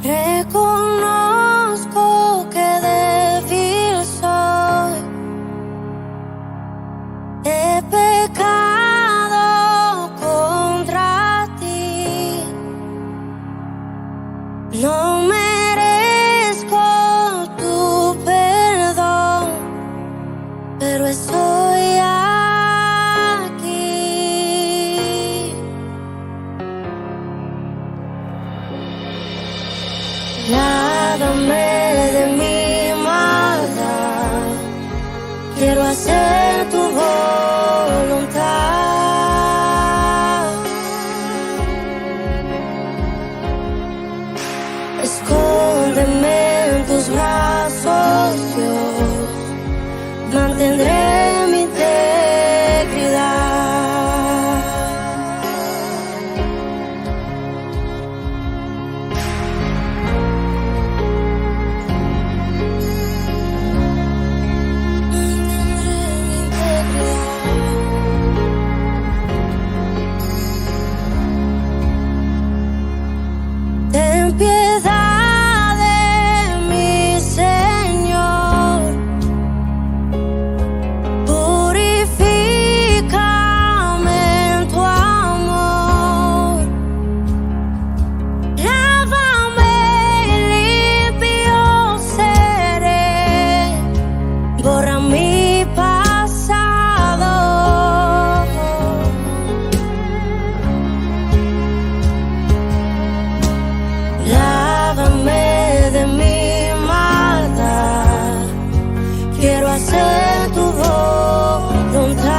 Reconozco que débil soy, he pecado contra ti, no merezco tu perdón, pero estoy aquí. Lávame de mi maldad, quiero hacer tu voluntad. Escóndeme en tus brazos, Dios, mantendré mi integridad. Ten piedad de mí, Señor, purifícame en tu amor, lávame y limpio seré, borra mi pasado. Lávame de mi maldad, quiero hacer tu voluntad.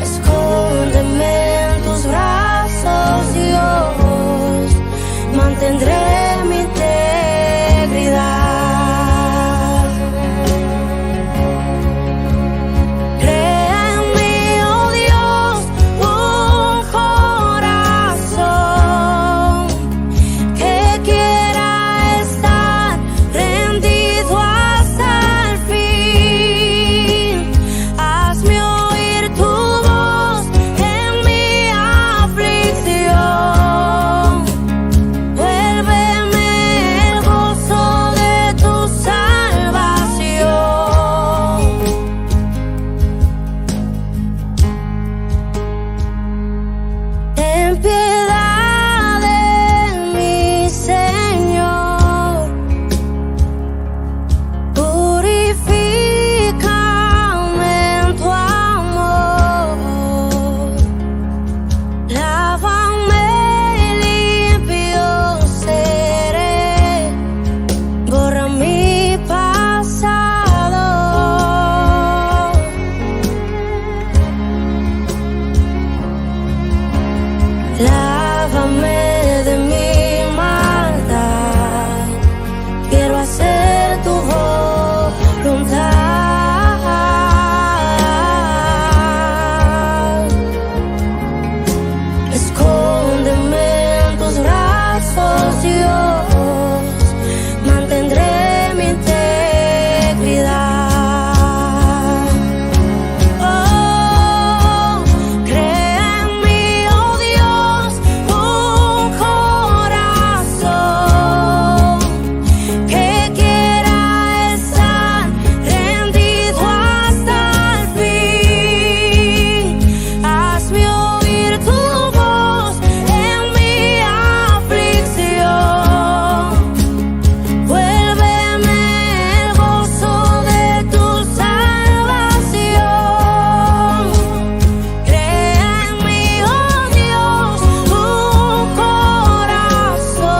Escóndeme en tus brazos, Dios, mantendré mi integridad. Crea en mí, oh Dios, un corazón que quiera estar rendido hasta el fin. Hazme oír tu voz en mi aflicción. Vuélveme el gozo de tu salvación. Ten piedad de mí, Señor, purifícame en tu amor, lávame y limpio seré, borra mi pasado. Lávame de mi maldad, quiero hacer tu voluntad. Escóndeme en tus brazos, Dios, mantendré mi integridad. Oh, crea en mí, oh Dios, un corazón que quiera estar rendido hasta el fin. Hazme oír tu voz en mi aflicción. Vuélveme el gozo de tu salvación. Crea en mí, oh Dios, un corazón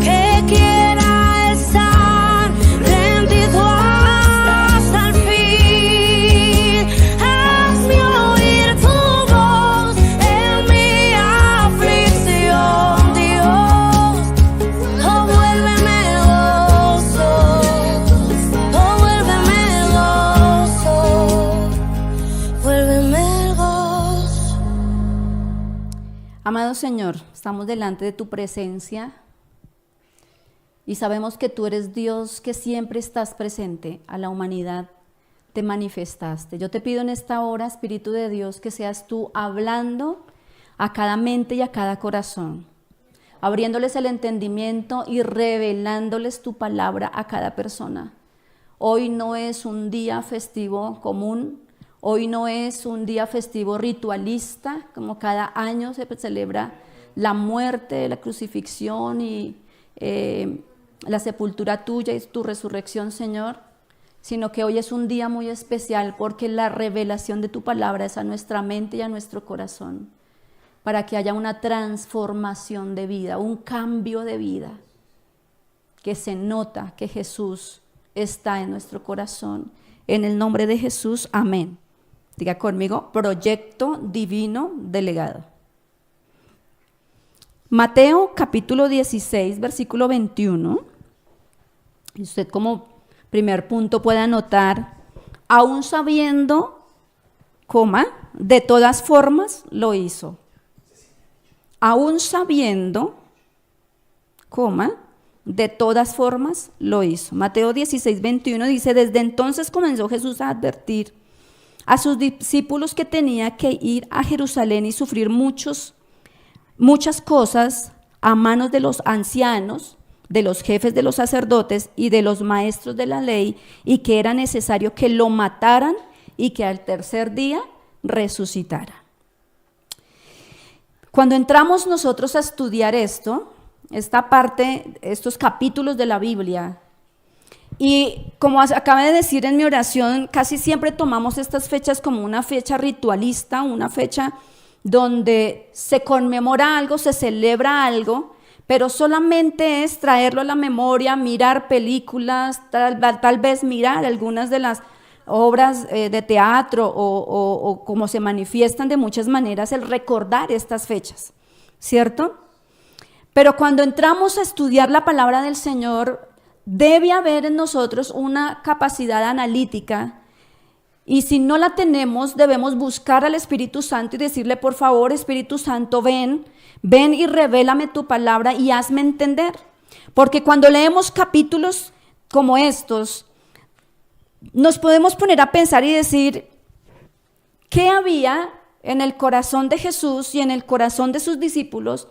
que quiera estar rendido hasta el fin. Hazme oír tu voz en mi aflicción, Dios. Oh, vuélveme el gozo, oh, vuélveme el gozo, vuélveme el gozo. Amado Señor, estamos delante de tu presencia y sabemos que tú eres Dios que siempre estás presente a la humanidad te manifestaste. Yo te pido en esta hora, Espíritu de Dios, que seas tú hablando a cada mente y a cada corazón, abriéndoles el entendimiento y revelándoles tu palabra a cada persona. Hoy no es un día festivo común, hoy no es un día festivo ritualista, como cada año se celebra la muerte, la crucifixión y la sepultura tuya y tu resurrección, Señor, sino que hoy es un día muy especial porque la revelación de tu palabra es a nuestra mente y a nuestro corazón, para que haya una transformación de vida, un cambio de vida, que se nota que Jesús está en nuestro corazón. En el nombre de Jesús, amén. Diga conmigo, proyecto divino delegado. Mateo capítulo 16, versículo 21. Y usted como primer punto puede anotar, aún sabiendo, de todas formas lo hizo. Aún sabiendo, de todas formas lo hizo. Mateo 16, 21 dice, desde entonces comenzó Jesús a advertir a sus discípulos que tenía que ir a Jerusalén y sufrir muchas cosas a manos de los ancianos, de los jefes de los sacerdotes y de los maestros de la ley, y que era necesario que lo mataran y que al tercer día resucitara. Cuando entramos nosotros a estudiar esta parte, estos capítulos de la Biblia, y como acabé de decir en mi oración, casi siempre tomamos estas fechas como una fecha ritualista, una fecha donde se conmemora algo, se celebra algo, pero solamente es traerlo a la memoria, mirar películas, tal vez mirar algunas de las obras de teatro o como se manifiestan de muchas maneras, el recordar estas fechas, ¿cierto? Pero cuando entramos a estudiar la palabra del Señor, debe haber en nosotros una capacidad analítica, y si no la tenemos, debemos buscar al Espíritu Santo y decirle, por favor, Espíritu Santo, ven y revélame tu palabra y hazme entender. Porque cuando leemos capítulos como estos, nos podemos poner a pensar y decir, ¿qué había en el corazón de Jesús y en el corazón de sus discípulos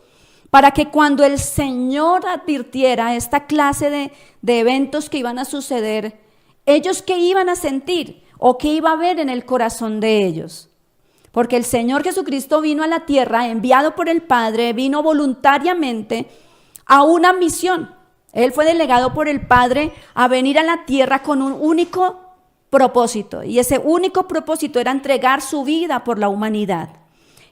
para que cuando el Señor advirtiera esta clase de eventos que iban a suceder, ellos qué iban a sentir o qué iba a haber en el corazón de ellos? Porque el Señor Jesucristo vino a la tierra, enviado por el Padre, vino voluntariamente a una misión. Él fue delegado por el Padre a venir a la tierra con un único propósito, y ese único propósito era entregar su vida por la humanidad.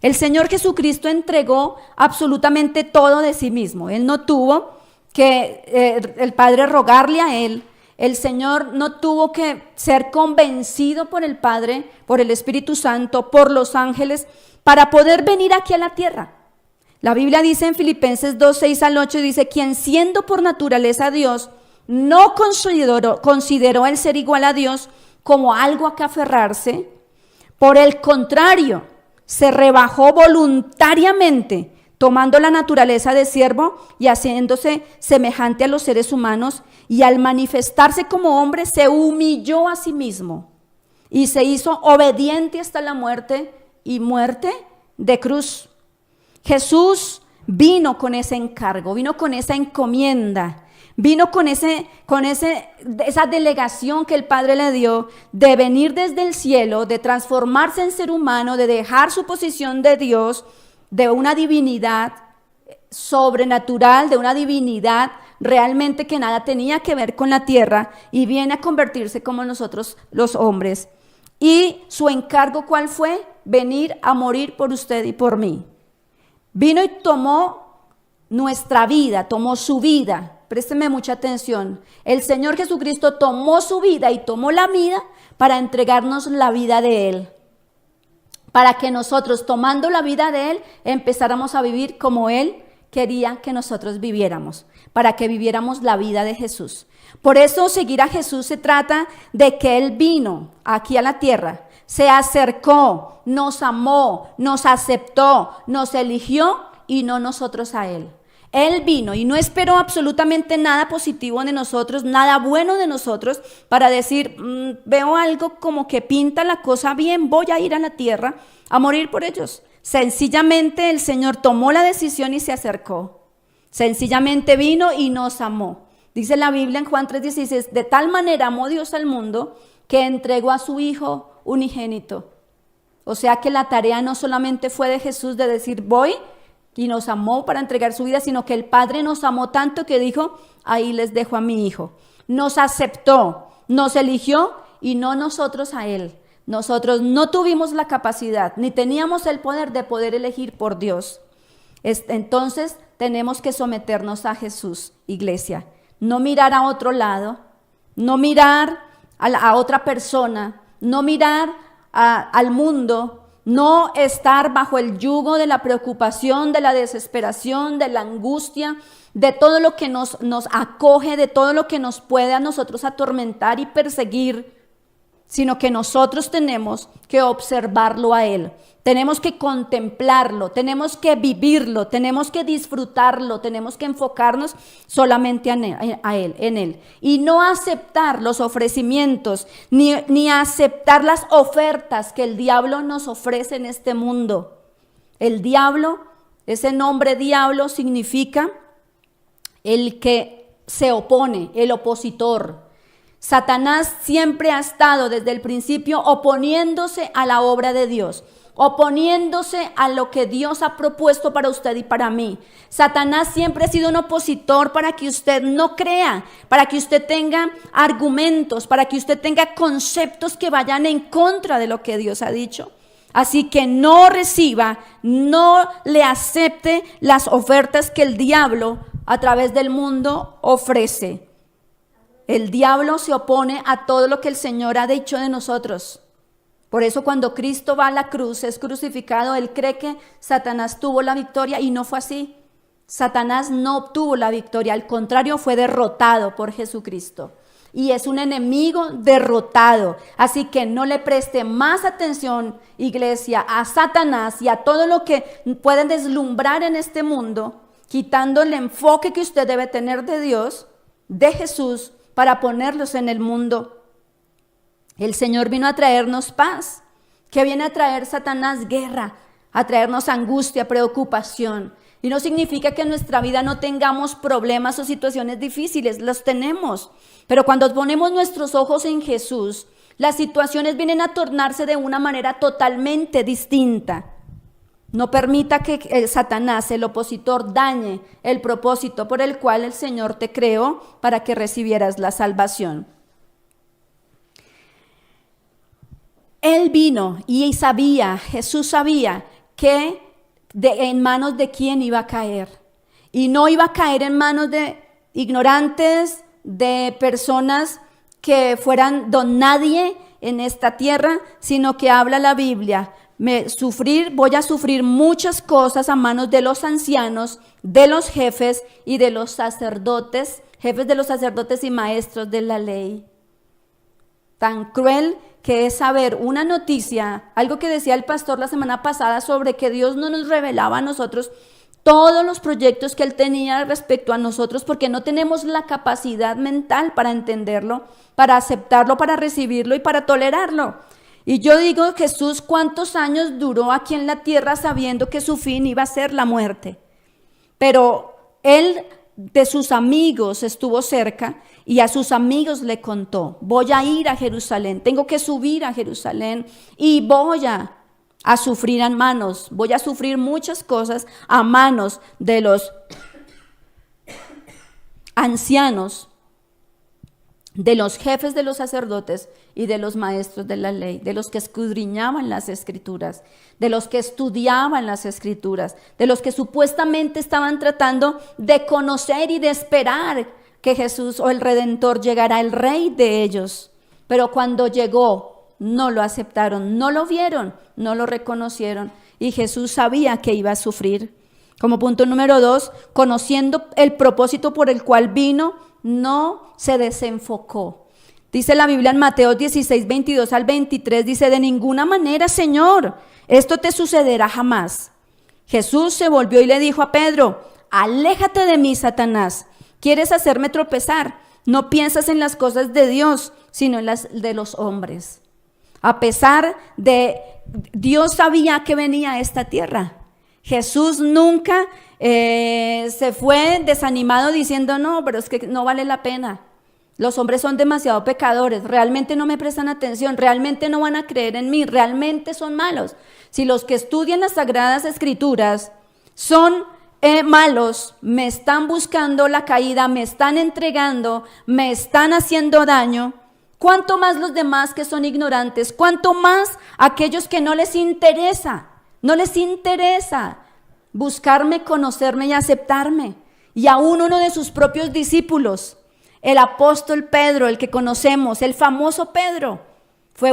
El Señor Jesucristo entregó absolutamente todo de sí mismo. Él no tuvo que el Padre rogarle a Él. El Señor no tuvo que ser convencido por el Padre, por el Espíritu Santo, por los ángeles, para poder venir aquí a la tierra. La Biblia dice en Filipenses 2, 6 al 8, dice, quien siendo por naturaleza Dios, no consideró el ser igual a Dios como algo a que aferrarse. Por el contrario, se rebajó voluntariamente, tomando la naturaleza de siervo y haciéndose semejante a los seres humanos, y al manifestarse como hombre se humilló a sí mismo y se hizo obediente hasta la muerte, y muerte de cruz. Jesús vino con ese encargo, vino con esa encomienda, vino con esa delegación que el Padre le dio de venir desde el cielo, de transformarse en ser humano, de dejar su posición de Dios, de una divinidad sobrenatural, de una divinidad realmente que nada tenía que ver con la tierra, y viene a convertirse como nosotros los hombres. Y su encargo, ¿cuál fue? Venir a morir por usted y por mí. Vino y tomó nuestra vida, tomó su vida. Présteme mucha atención. El Señor Jesucristo tomó su vida y tomó la vida para entregarnos la vida de Él. Para que nosotros, tomando la vida de Él, empezáramos a vivir como Él quería que nosotros viviéramos. Para que viviéramos la vida de Jesús. Por eso seguir a Jesús se trata de que Él vino aquí a la tierra, se acercó, nos amó, nos aceptó, nos eligió y no nosotros a Él. Él vino y no esperó absolutamente nada positivo de nosotros, nada bueno de nosotros, para decir, veo algo como que pinta la cosa bien, voy a ir a la tierra a morir por ellos. Sencillamente el Señor tomó la decisión y se acercó. Sencillamente vino y nos amó. Dice la Biblia en Juan 3:16, de tal manera amó Dios al mundo que entregó a su Hijo unigénito. O sea que la tarea no solamente fue de Jesús de decir voy y nos amó para entregar su vida, sino que el Padre nos amó tanto que dijo, ahí les dejo a mi Hijo. Nos aceptó, nos eligió y no nosotros a Él. Nosotros no tuvimos la capacidad ni teníamos el poder de poder elegir por Dios. Entonces tenemos que someternos a Jesús, iglesia. No mirar a otro lado, no mirar a otra persona, no mirar al mundo, no estar bajo el yugo de la preocupación, de la desesperación, de la angustia, de todo lo que nos acoge, de todo lo que nos puede a nosotros atormentar y perseguir, sino que nosotros tenemos que observarlo a Él, tenemos que contemplarlo, tenemos que vivirlo, tenemos que disfrutarlo, tenemos que enfocarnos solamente en Él, y no aceptar los ofrecimientos, ni aceptar las ofertas que el diablo nos ofrece en este mundo. El diablo, ese nombre diablo significa el que se opone, el opositor. Satanás siempre ha estado desde el principio oponiéndose a la obra de Dios, oponiéndose a lo que Dios ha propuesto para usted y para mí. Satanás siempre ha sido un opositor para que usted no crea, para que usted tenga argumentos, para que usted tenga conceptos que vayan en contra de lo que Dios ha dicho. Así que no reciba, no le acepte las ofertas que el diablo a través del mundo ofrece. El diablo se opone a todo lo que el Señor ha dicho de nosotros. Por eso cuando Cristo va a la cruz, es crucificado, él cree que Satanás tuvo la victoria y no fue así. Satanás no obtuvo la victoria, al contrario, fue derrotado por Jesucristo. Y es un enemigo derrotado. Así que no le preste más atención, iglesia, a Satanás y a todo lo que pueden deslumbrar en este mundo, quitando el enfoque que usted debe tener de Dios, de Jesús, para ponerlos en el mundo. El Señor vino a traernos paz. ¿Qué viene a traer Satanás? Guerra, a traernos angustia, preocupación. Y no significa que en nuestra vida no tengamos problemas o situaciones difíciles, los tenemos. Pero cuando ponemos nuestros ojos en Jesús, las situaciones vienen a tornarse de una manera totalmente distinta. No permita que Satanás, el opositor, dañe el propósito por el cual el Señor te creó para que recibieras la salvación. Él vino y sabía, Jesús sabía que en manos de quién iba a caer. Y no iba a caer en manos de ignorantes, de personas que fueran don nadie en esta tierra, sino que habla la Biblia. Voy a sufrir muchas cosas a manos de los ancianos, de los jefes y de los sacerdotes, jefes de los sacerdotes y maestros de la ley. Tan cruel que es saber una noticia, algo que decía el pastor la semana pasada sobre que Dios no nos revelaba a nosotros todos los proyectos que Él tenía respecto a nosotros, porque no tenemos la capacidad mental para entenderlo, para aceptarlo, para recibirlo y para tolerarlo. Y yo digo, Jesús, ¿cuántos años duró aquí en la tierra sabiendo que su fin iba a ser la muerte? Pero Él de sus amigos estuvo cerca y a sus amigos le contó, voy a ir a Jerusalén, tengo que subir a Jerusalén y voy a sufrir voy a sufrir muchas cosas a manos de los ancianos, de los jefes de los sacerdotes y de los maestros de la ley, de los que escudriñaban las escrituras, de los que estudiaban las escrituras, de los que supuestamente estaban tratando de conocer y de esperar que Jesús o el Redentor llegara, el Rey de ellos. Pero cuando llegó, no lo aceptaron, no lo vieron, no lo reconocieron, y Jesús sabía que iba a sufrir. Como punto número 2, conociendo el propósito por el cual vino, no se desenfocó. Dice la Biblia en Mateo 16, 22 al 23, dice, de ninguna manera, Señor, esto te sucederá jamás. Jesús se volvió y le dijo a Pedro, aléjate de mí, Satanás. Quieres hacerme tropezar. No piensas en las cosas de Dios, sino en las de los hombres. A pesar de, Dios sabía que venía a esta tierra. Jesús nunca se fue desanimado diciendo, no, pero es que no vale la pena. Los hombres son demasiado pecadores, realmente no me prestan atención, realmente no van a creer en mí, realmente son malos. Si los que estudian las Sagradas Escrituras son malos, me están buscando la caída, me están entregando, me están haciendo daño, ¿cuánto más los demás que son ignorantes? ¿Cuánto más aquellos que no les interesa buscarme, conocerme y aceptarme? Y aún uno de sus propios discípulos, el apóstol Pedro, el que conocemos, el famoso Pedro, fue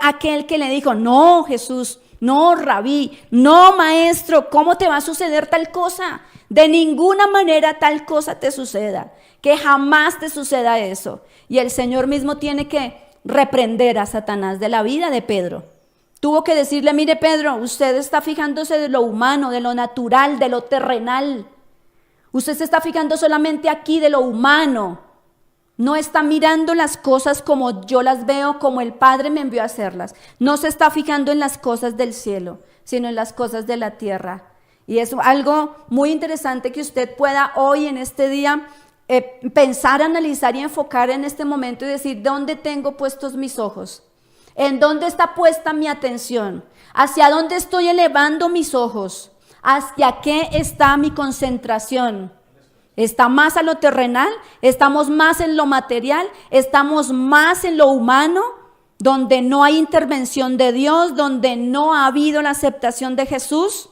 aquel que le dijo, no, Jesús, no, Rabí, no, maestro, ¿cómo te va a suceder tal cosa? De ninguna manera tal cosa te suceda, que jamás te suceda eso. Y el Señor mismo tiene que reprender a Satanás de la vida de Pedro. Tuvo que decirle, mire Pedro, usted está fijándose de lo humano, de lo natural, de lo terrenal. Usted se está fijando solamente aquí de lo humano. No está mirando las cosas como yo las veo, como el Padre me envió a hacerlas. No se está fijando en las cosas del cielo, sino en las cosas de la tierra. Y es algo muy interesante que usted pueda hoy en este día pensar, analizar y enfocar en este momento y decir, ¿dónde tengo puestos mis ojos? ¿En dónde está puesta mi atención? ¿Hacia dónde estoy elevando mis ojos? ¿Hacia qué está mi concentración? ¿Está más a lo terrenal? ¿Estamos más en lo material? ¿Estamos más en lo humano? Donde no hay intervención de Dios, donde no ha habido la aceptación de Jesús.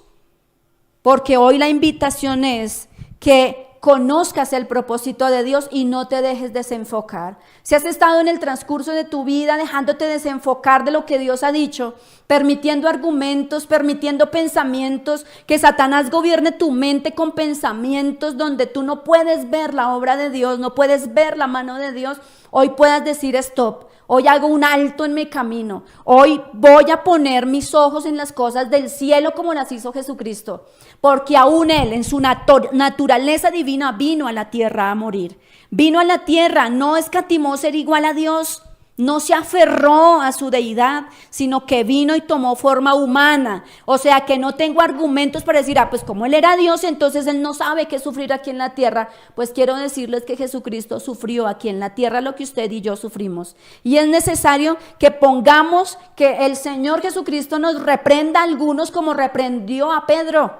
Porque hoy la invitación es que conozcas el propósito de Dios y no te dejes desenfocar. Si has estado en el transcurso de tu vida dejándote desenfocar de lo que Dios ha dicho, permitiendo argumentos, permitiendo pensamientos, que Satanás gobierne tu mente con pensamientos donde tú no puedes ver la obra de Dios, no puedes ver la mano de Dios, hoy puedas decir stop. Hoy hago un alto en mi camino. Hoy voy a poner mis ojos en las cosas del cielo como las hizo Jesucristo. Porque aún Él en su naturaleza divina vino a la tierra a morir. Vino a la tierra, no escatimó ser igual a Dios. No se aferró a su deidad, sino que vino y tomó forma humana. O sea que no tengo argumentos para decir, pues como Él era Dios, entonces Él no sabe qué sufrir aquí en la tierra. Pues quiero decirles que Jesucristo sufrió aquí en la tierra lo que usted y yo sufrimos. Y es necesario que pongamos que el Señor Jesucristo nos reprenda a algunos como reprendió a Pedro.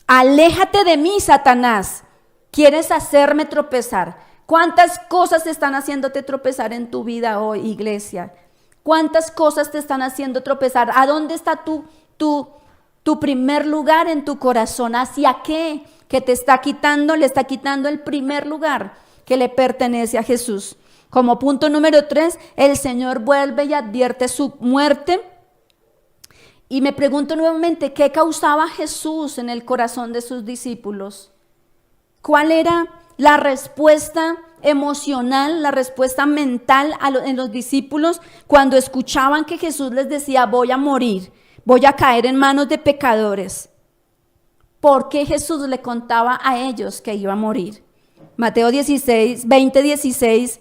Aléjate de mí, Satanás. ¿Quieres hacerme tropezar? ¿Cuántas cosas te están haciéndote tropezar en tu vida hoy, iglesia? ¿Cuántas cosas te están haciendo tropezar? ¿A dónde está tu primer lugar en tu corazón? ¿Hacia qué? Que te está quitando, le está quitando el primer lugar que le pertenece a Jesús. Como punto número 3, el Señor vuelve y advierte su muerte. Y me pregunto nuevamente, ¿qué causaba Jesús en el corazón de sus discípulos? ¿Cuál era la respuesta emocional, la respuesta mental en los discípulos cuando escuchaban que Jesús les decía, voy a morir, voy a caer en manos de pecadores? ¿Por qué Jesús le contaba a ellos que iba a morir? Mateo 20:16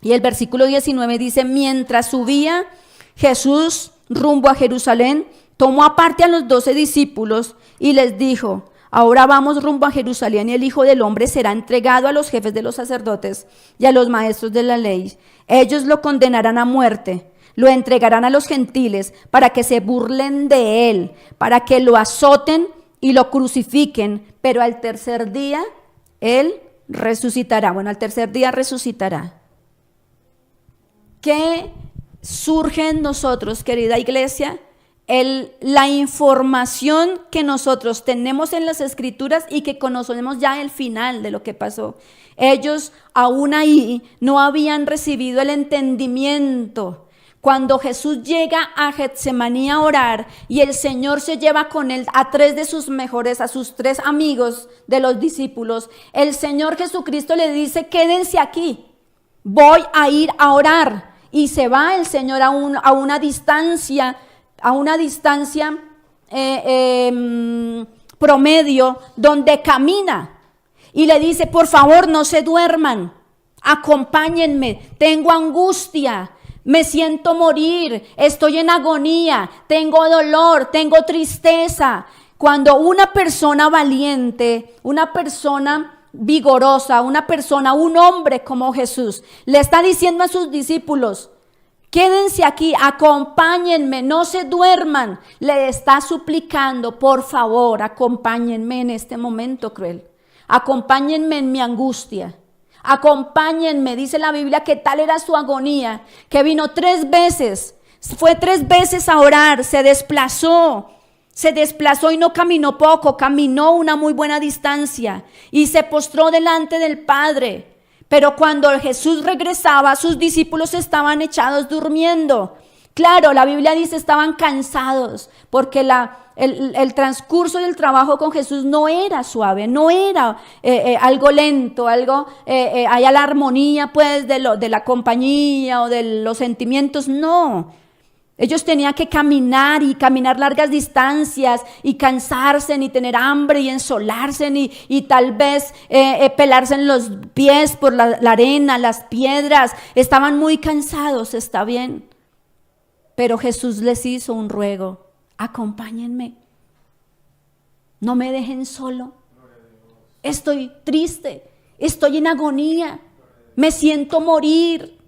y el versículo 19 dice, mientras subía Jesús rumbo a Jerusalén, tomó aparte a los 12 discípulos y les dijo, ahora vamos rumbo a Jerusalén y el Hijo del Hombre será entregado a los jefes de los sacerdotes y a los maestros de la ley. Ellos lo condenarán a muerte, lo entregarán a los gentiles para que se burlen de él, para que lo azoten y lo crucifiquen, pero al tercer día él resucitará. Bueno, al tercer día resucitará. ¿Qué surge en nosotros, querida iglesia? La información que nosotros tenemos en las Escrituras y que conocemos ya el final de lo que pasó. Ellos aún ahí no habían recibido el entendimiento. Cuando Jesús llega a Getsemaní a orar y el Señor se lleva con él a 3 de sus mejores, a sus 3 amigos de los discípulos, el Señor Jesucristo le dice, quédense aquí, voy a ir a orar. Y se va el Señor a una distancia promedio donde camina y le dice, por favor, no se duerman, acompáñenme, tengo angustia, me siento morir, estoy en agonía, tengo dolor, tengo tristeza. Cuando una persona valiente, una persona vigorosa, una persona, un hombre como Jesús, le está diciendo a sus discípulos, quédense aquí, acompáñenme, no se duerman. Le está suplicando, por favor, acompáñenme en este momento cruel. Acompáñenme en mi angustia. Acompáñenme, dice la Biblia que tal era su agonía, que vino 3 veces, fue 3 veces a orar, se desplazó y no caminó poco, caminó una muy buena distancia y se postró delante del Padre. Pero cuando Jesús regresaba, sus discípulos estaban echados durmiendo. Claro, la Biblia dice estaban cansados porque el transcurso del trabajo con Jesús no era suave, no era algo lento, algo allá la armonía pues de la compañía o de los sentimientos, no. Ellos tenían que caminar y caminar largas distancias y cansarse y tener hambre y ensolarse y tal vez pelarse en los pies por la arena, las piedras. Estaban muy cansados, está bien. Pero Jesús les hizo un ruego, acompáñenme, no me dejen solo, estoy triste, estoy en agonía, me siento morir.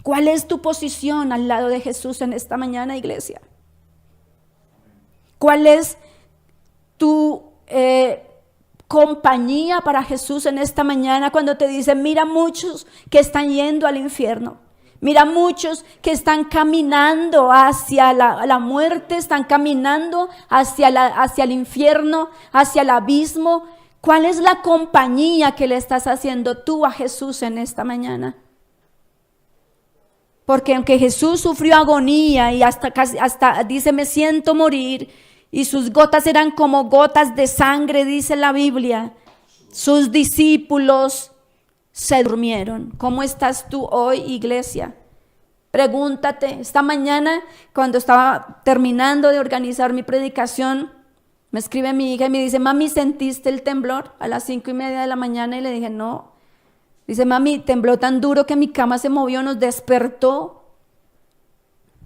¿Cuál es tu posición al lado de Jesús en esta mañana, iglesia? ¿Cuál es tu compañía para Jesús en esta mañana cuando te dice, mira muchos que están yendo al infierno? Mira muchos que están caminando hacia la muerte, están caminando hacia el infierno, hacia el abismo. ¿Cuál es la compañía que le estás haciendo tú a Jesús en esta mañana? Porque aunque Jesús sufrió agonía y hasta dice me siento morir y sus gotas eran como gotas de sangre, dice la Biblia, sus discípulos se durmieron. ¿Cómo estás tú hoy, iglesia? Pregúntate, esta mañana cuando estaba terminando de organizar mi predicación, me escribe mi hija y me dice, mami, ¿sentiste el temblor a las 5:30 de la mañana? Y le dije, no. Dice, mami, tembló tan duro que mi cama se movió, nos despertó.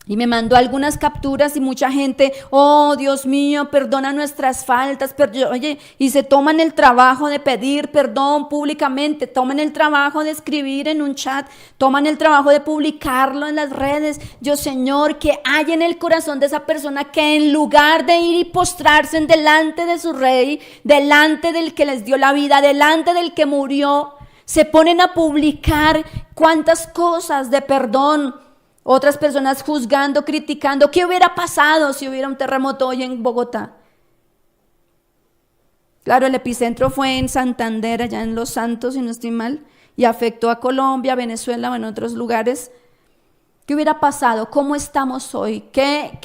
Y me mandó algunas capturas y mucha gente, oh Dios mío, perdona nuestras faltas, oye, y se toman el trabajo de pedir perdón públicamente, toman el trabajo de escribir en un chat, toman el trabajo de publicarlo en las redes. Yo, Señor, que hay en el corazón de esa persona que en lugar de ir y postrarse en delante de su rey, delante del que les dio la vida, delante del que murió, se ponen a publicar cuántas cosas de perdón. Otras personas juzgando, criticando. ¿Qué hubiera pasado si hubiera un terremoto hoy en Bogotá? Claro, el epicentro fue en Santander, allá en Los Santos, si no estoy mal, y afectó a Colombia, Venezuela o en otros lugares. ¿Qué hubiera pasado? ¿Cómo estamos hoy? ¿Qué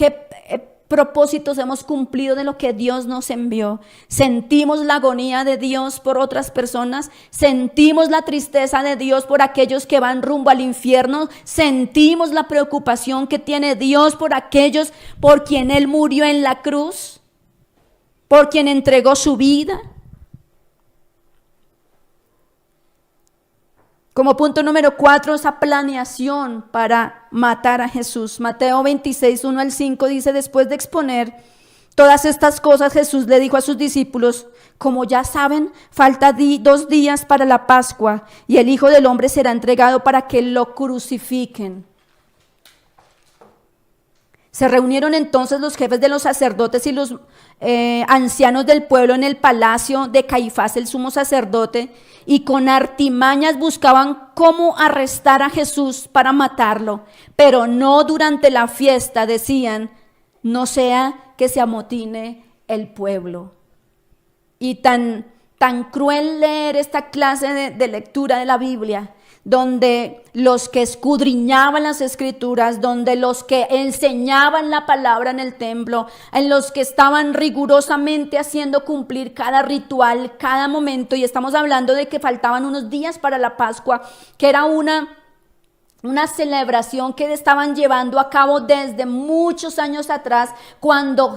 propósitos hemos cumplido de lo que Dios nos envió? ¿Sentimos la agonía de Dios por otras personas? ¿Sentimos la tristeza de Dios por aquellos que van rumbo al infierno? ¿Sentimos la preocupación que tiene Dios por aquellos por quien Él murió en la cruz? ¿Por quien entregó su vida? Como punto número 4, esa planeación para matar a Jesús. Mateo 26, 1-5 dice, después de exponer todas estas cosas, Jesús le dijo a sus discípulos, como ya saben, falta 2 días para la Pascua y el Hijo del Hombre será entregado para que lo crucifiquen. Se reunieron entonces los jefes de los sacerdotes y los ancianos del pueblo en el palacio de Caifás, el sumo sacerdote, y con artimañas buscaban cómo arrestar a Jesús para matarlo, pero no durante la fiesta, decían, no sea que se amotine el pueblo. Y tan cruel leer esta clase de lectura de la Biblia, donde los que escudriñaban las escrituras, donde los que enseñaban la palabra en el templo, en los que estaban rigurosamente haciendo cumplir cada ritual, cada momento, y estamos hablando de que faltaban unos días para la Pascua, que era una una celebración que estaban llevando a cabo desde muchos años atrás, cuando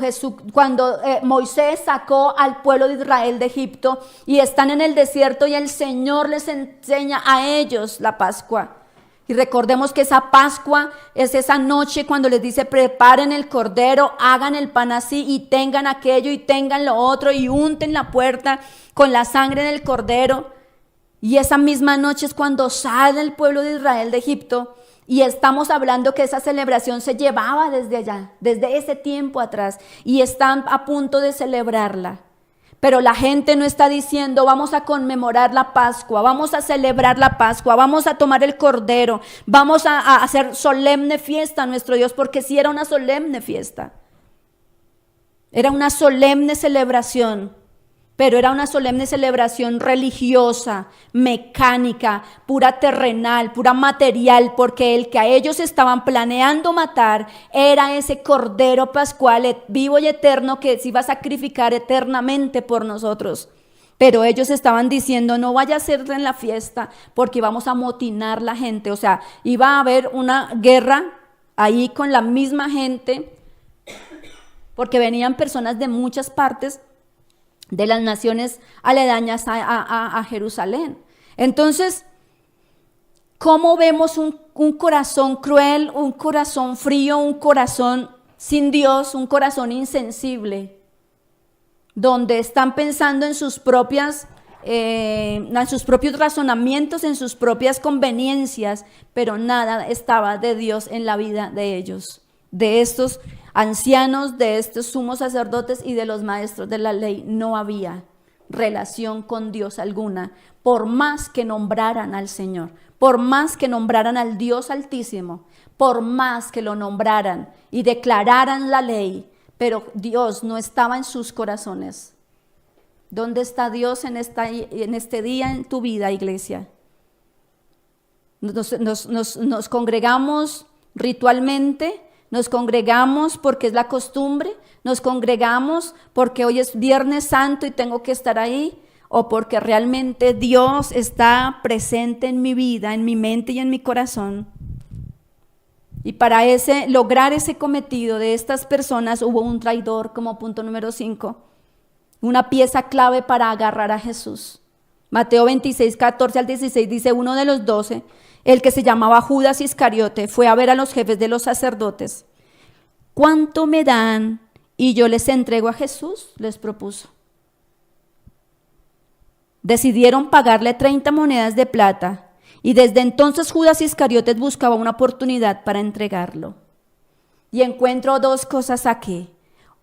Moisés sacó al pueblo de Israel de Egipto y están en el desierto y el Señor les enseña a ellos la Pascua. Y recordemos que esa Pascua es esa noche cuando les dice: preparen el cordero, hagan el pan así y tengan aquello y tengan lo otro y unten la puerta con la sangre del cordero. Y esa misma noche es cuando sale el pueblo de Israel de Egipto, y estamos hablando que esa celebración se llevaba desde allá, desde ese tiempo atrás, y están a punto de celebrarla. Pero la gente no está diciendo: vamos a conmemorar la Pascua, vamos a celebrar la Pascua, vamos a tomar el cordero, vamos a hacer solemne fiesta a nuestro Dios, porque sí era una solemne fiesta. Era una solemne celebración. Pero era una solemne celebración religiosa, mecánica, pura terrenal, pura material, porque el que a ellos estaban planeando matar era ese cordero pascual vivo y eterno que se iba a sacrificar eternamente por nosotros. Pero ellos estaban diciendo: no vaya a ser en la fiesta porque vamos a amotinar la gente. O sea, iba a haber una guerra ahí con la misma gente, porque venían personas de muchas partes de las naciones aledañas a Jerusalén. Entonces, ¿cómo vemos un corazón cruel, un corazón frío, un corazón sin Dios, un corazón insensible, donde están pensando en sus propios razonamientos, en sus propias conveniencias, pero nada estaba de Dios en la vida de ellos, de estos ancianos, de estos sumos sacerdotes y de los maestros de la ley? No había relación con Dios alguna, por más que nombraran al Señor, por más que nombraran al Dios Altísimo, por más que lo nombraran y declararan la ley, pero Dios no estaba en sus corazones. ¿Dónde está Dios en este día en tu vida, iglesia? Nos congregamos ritualmente, nos congregamos porque es la costumbre, nos congregamos porque hoy es Viernes Santo y tengo que estar ahí, o porque realmente Dios está presente en mi vida, en mi mente y en mi corazón. Y para lograr ese cometido de estas personas hubo un traidor como punto número 5, una pieza clave para agarrar a Jesús. Mateo 26, 14 al 16 dice: uno de los 12, el que se llamaba Judas Iscariote, fue a ver a los jefes de los sacerdotes. ¿Cuánto me dan y yo les entrego a Jesús?, les propuso. Decidieron pagarle 30 monedas de plata, y desde entonces Judas Iscariote buscaba una oportunidad para entregarlo. Y encuentro dos cosas aquí.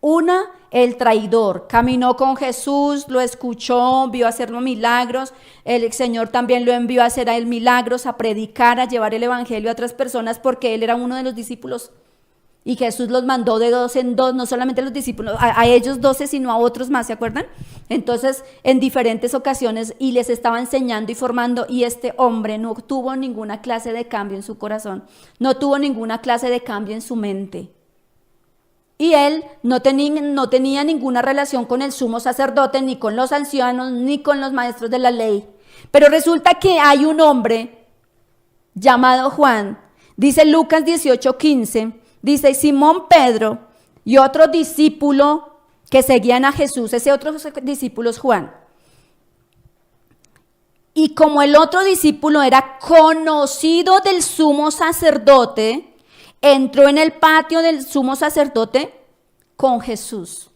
Una, el traidor caminó con Jesús, lo escuchó, vio hacer los milagros. El Señor también lo envió a hacer a él milagros, a predicar, a llevar el evangelio a otras personas, porque él era uno de los discípulos. Y Jesús los mandó de 2 en 2, no solamente a los discípulos, a ellos 12, sino a otros más, ¿se acuerdan? Entonces, en diferentes ocasiones, y les estaba enseñando y formando, y este hombre no tuvo ninguna clase de cambio en su corazón, no tuvo ninguna clase de cambio en su mente. Y él no tenía ninguna relación con el sumo sacerdote, ni con los ancianos, ni con los maestros de la ley. Pero resulta que hay un hombre llamado Juan, dice Lucas 18:15, dice: Simón Pedro y otro discípulo que seguían a Jesús, ese otro discípulo es Juan. Y como el otro discípulo era conocido del sumo sacerdote, entró en el patio del sumo sacerdote con Jesús.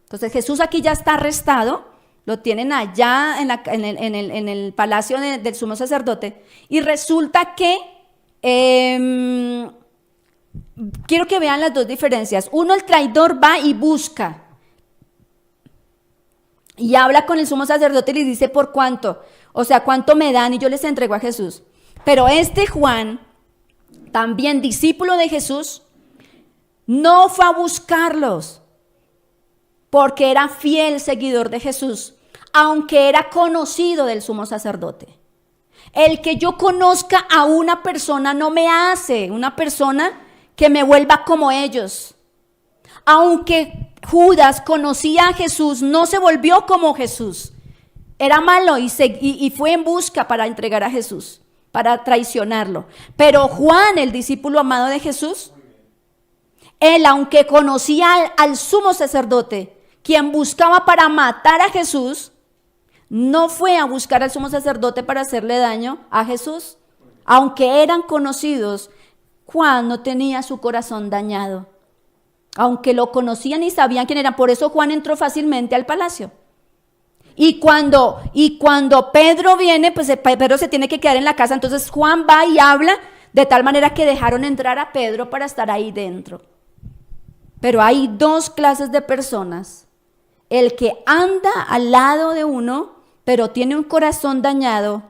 Entonces Jesús aquí ya está arrestado, lo tienen allá en el palacio del sumo sacerdote, y resulta que quiero que vean las dos diferencias. Uno, el traidor va y busca y habla con el sumo sacerdote y le dice: ¿por cuánto? O sea, ¿cuánto me dan? Y yo les entrego a Jesús. Pero este Juan, también discípulo de Jesús, no fue a buscarlos porque era fiel seguidor de Jesús, aunque era conocido del sumo sacerdote. El que yo conozca a una persona no me hace una persona que me vuelva como ellos. Aunque Judas conocía a Jesús, no se volvió como Jesús. Era malo y fue en busca para entregar a Jesús. para traicionarlo. Pero Juan, el discípulo amado de Jesús, él, aunque conocía al sumo sacerdote, quien buscaba para matar a Jesús, no fue a buscar al sumo sacerdote para hacerle daño a Jesús. Aunque eran conocidos, Juan no tenía su corazón dañado. Aunque lo conocían y sabían quién era, por eso Juan entró fácilmente al palacio. Y cuando Pedro viene, pues Pedro se tiene que quedar en la casa, entonces Juan va y habla de tal manera que dejaron entrar a Pedro para estar ahí dentro. Pero hay dos clases de personas: el que anda al lado de uno, pero tiene un corazón dañado,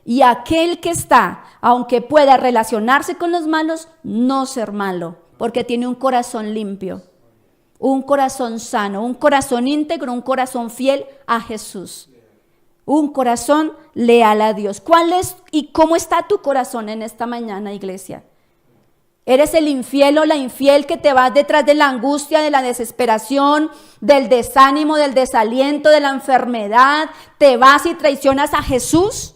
y aquel que está, aunque pueda relacionarse con los malos, no ser malo, porque tiene un corazón limpio, un corazón sano, un corazón íntegro, un corazón fiel a Jesús, un corazón leal a Dios. ¿Cuál es y cómo está tu corazón en esta mañana, iglesia? ¿Eres el infiel o la infiel que te vas detrás de la angustia, de la desesperación, del desánimo, del desaliento, de la enfermedad? ¿Te vas y traicionas a Jesús?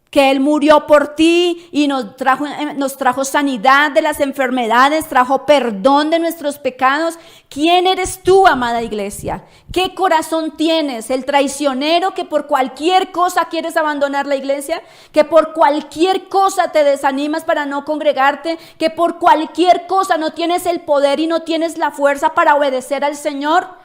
Que Él murió por ti y nos trajo sanidad de las enfermedades, trajo perdón de nuestros pecados. ¿Quién eres tú, amada iglesia? ¿Qué corazón tienes? ¿El traicionero que por cualquier cosa quieres abandonar la iglesia? ¿Que por cualquier cosa te desanimas para no congregarte? ¿Que por cualquier cosa no tienes el poder y no tienes la fuerza para obedecer al Señor?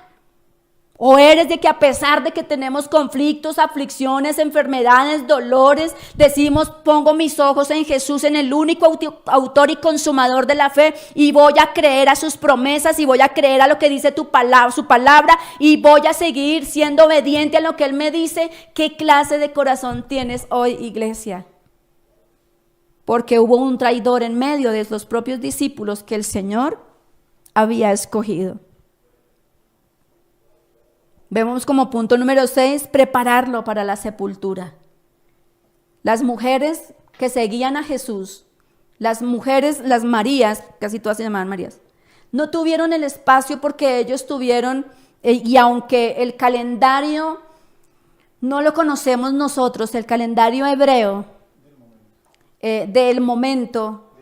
¿O eres de que a pesar de que tenemos conflictos, aflicciones, enfermedades, dolores, decimos, pongo mis ojos en Jesús, en el único autor y consumador de la fe, y voy a creer a sus promesas y voy a creer a lo que dice su palabra y voy a seguir siendo obediente a lo que Él me dice? ¿Qué clase de corazón tienes hoy, iglesia? Porque hubo un traidor en medio de los propios discípulos que el Señor había escogido. Vemos como punto número 6, prepararlo para la sepultura. Las mujeres que seguían a Jesús, las mujeres, las Marías, casi todas se llamaban Marías, no tuvieron el espacio porque ellos tuvieron, y aunque el calendario no lo conocemos nosotros, el calendario hebreo del momento,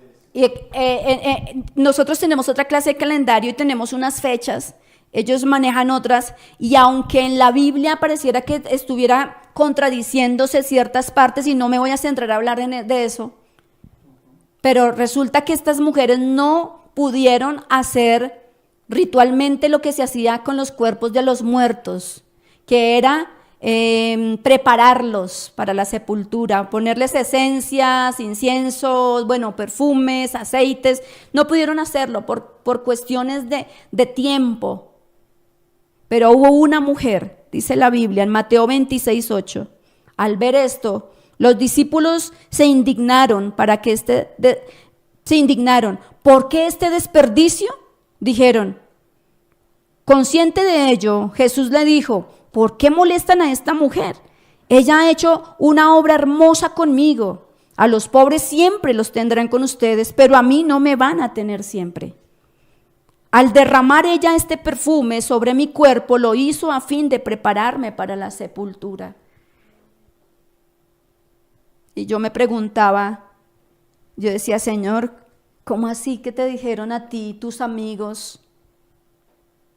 nosotros tenemos otra clase de calendario y tenemos unas fechas. Ellos manejan otras, y aunque en la Biblia pareciera que estuviera contradiciéndose ciertas partes, y no me voy a centrar a hablar de eso, pero resulta que estas mujeres no pudieron hacer ritualmente lo que se hacía con los cuerpos de los muertos, que era prepararlos para la sepultura, ponerles esencias, inciensos, perfumes, aceites. No pudieron hacerlo por cuestiones de tiempo. Pero hubo una mujer, dice la Biblia en Mateo 26:8. Al ver esto, los discípulos se indignaron. ¿Por qué este desperdicio? Dijeron. Consciente de ello, Jesús le dijo: ¿por qué molestan a esta mujer? Ella ha hecho una obra hermosa conmigo. A los pobres siempre los tendrán con ustedes, pero a mí no me van a tener siempre. Al derramar ella este perfume sobre mi cuerpo, lo hizo a fin de prepararme para la sepultura. Y yo me preguntaba, yo decía: Señor, ¿cómo así que te dijeron a ti, tus amigos,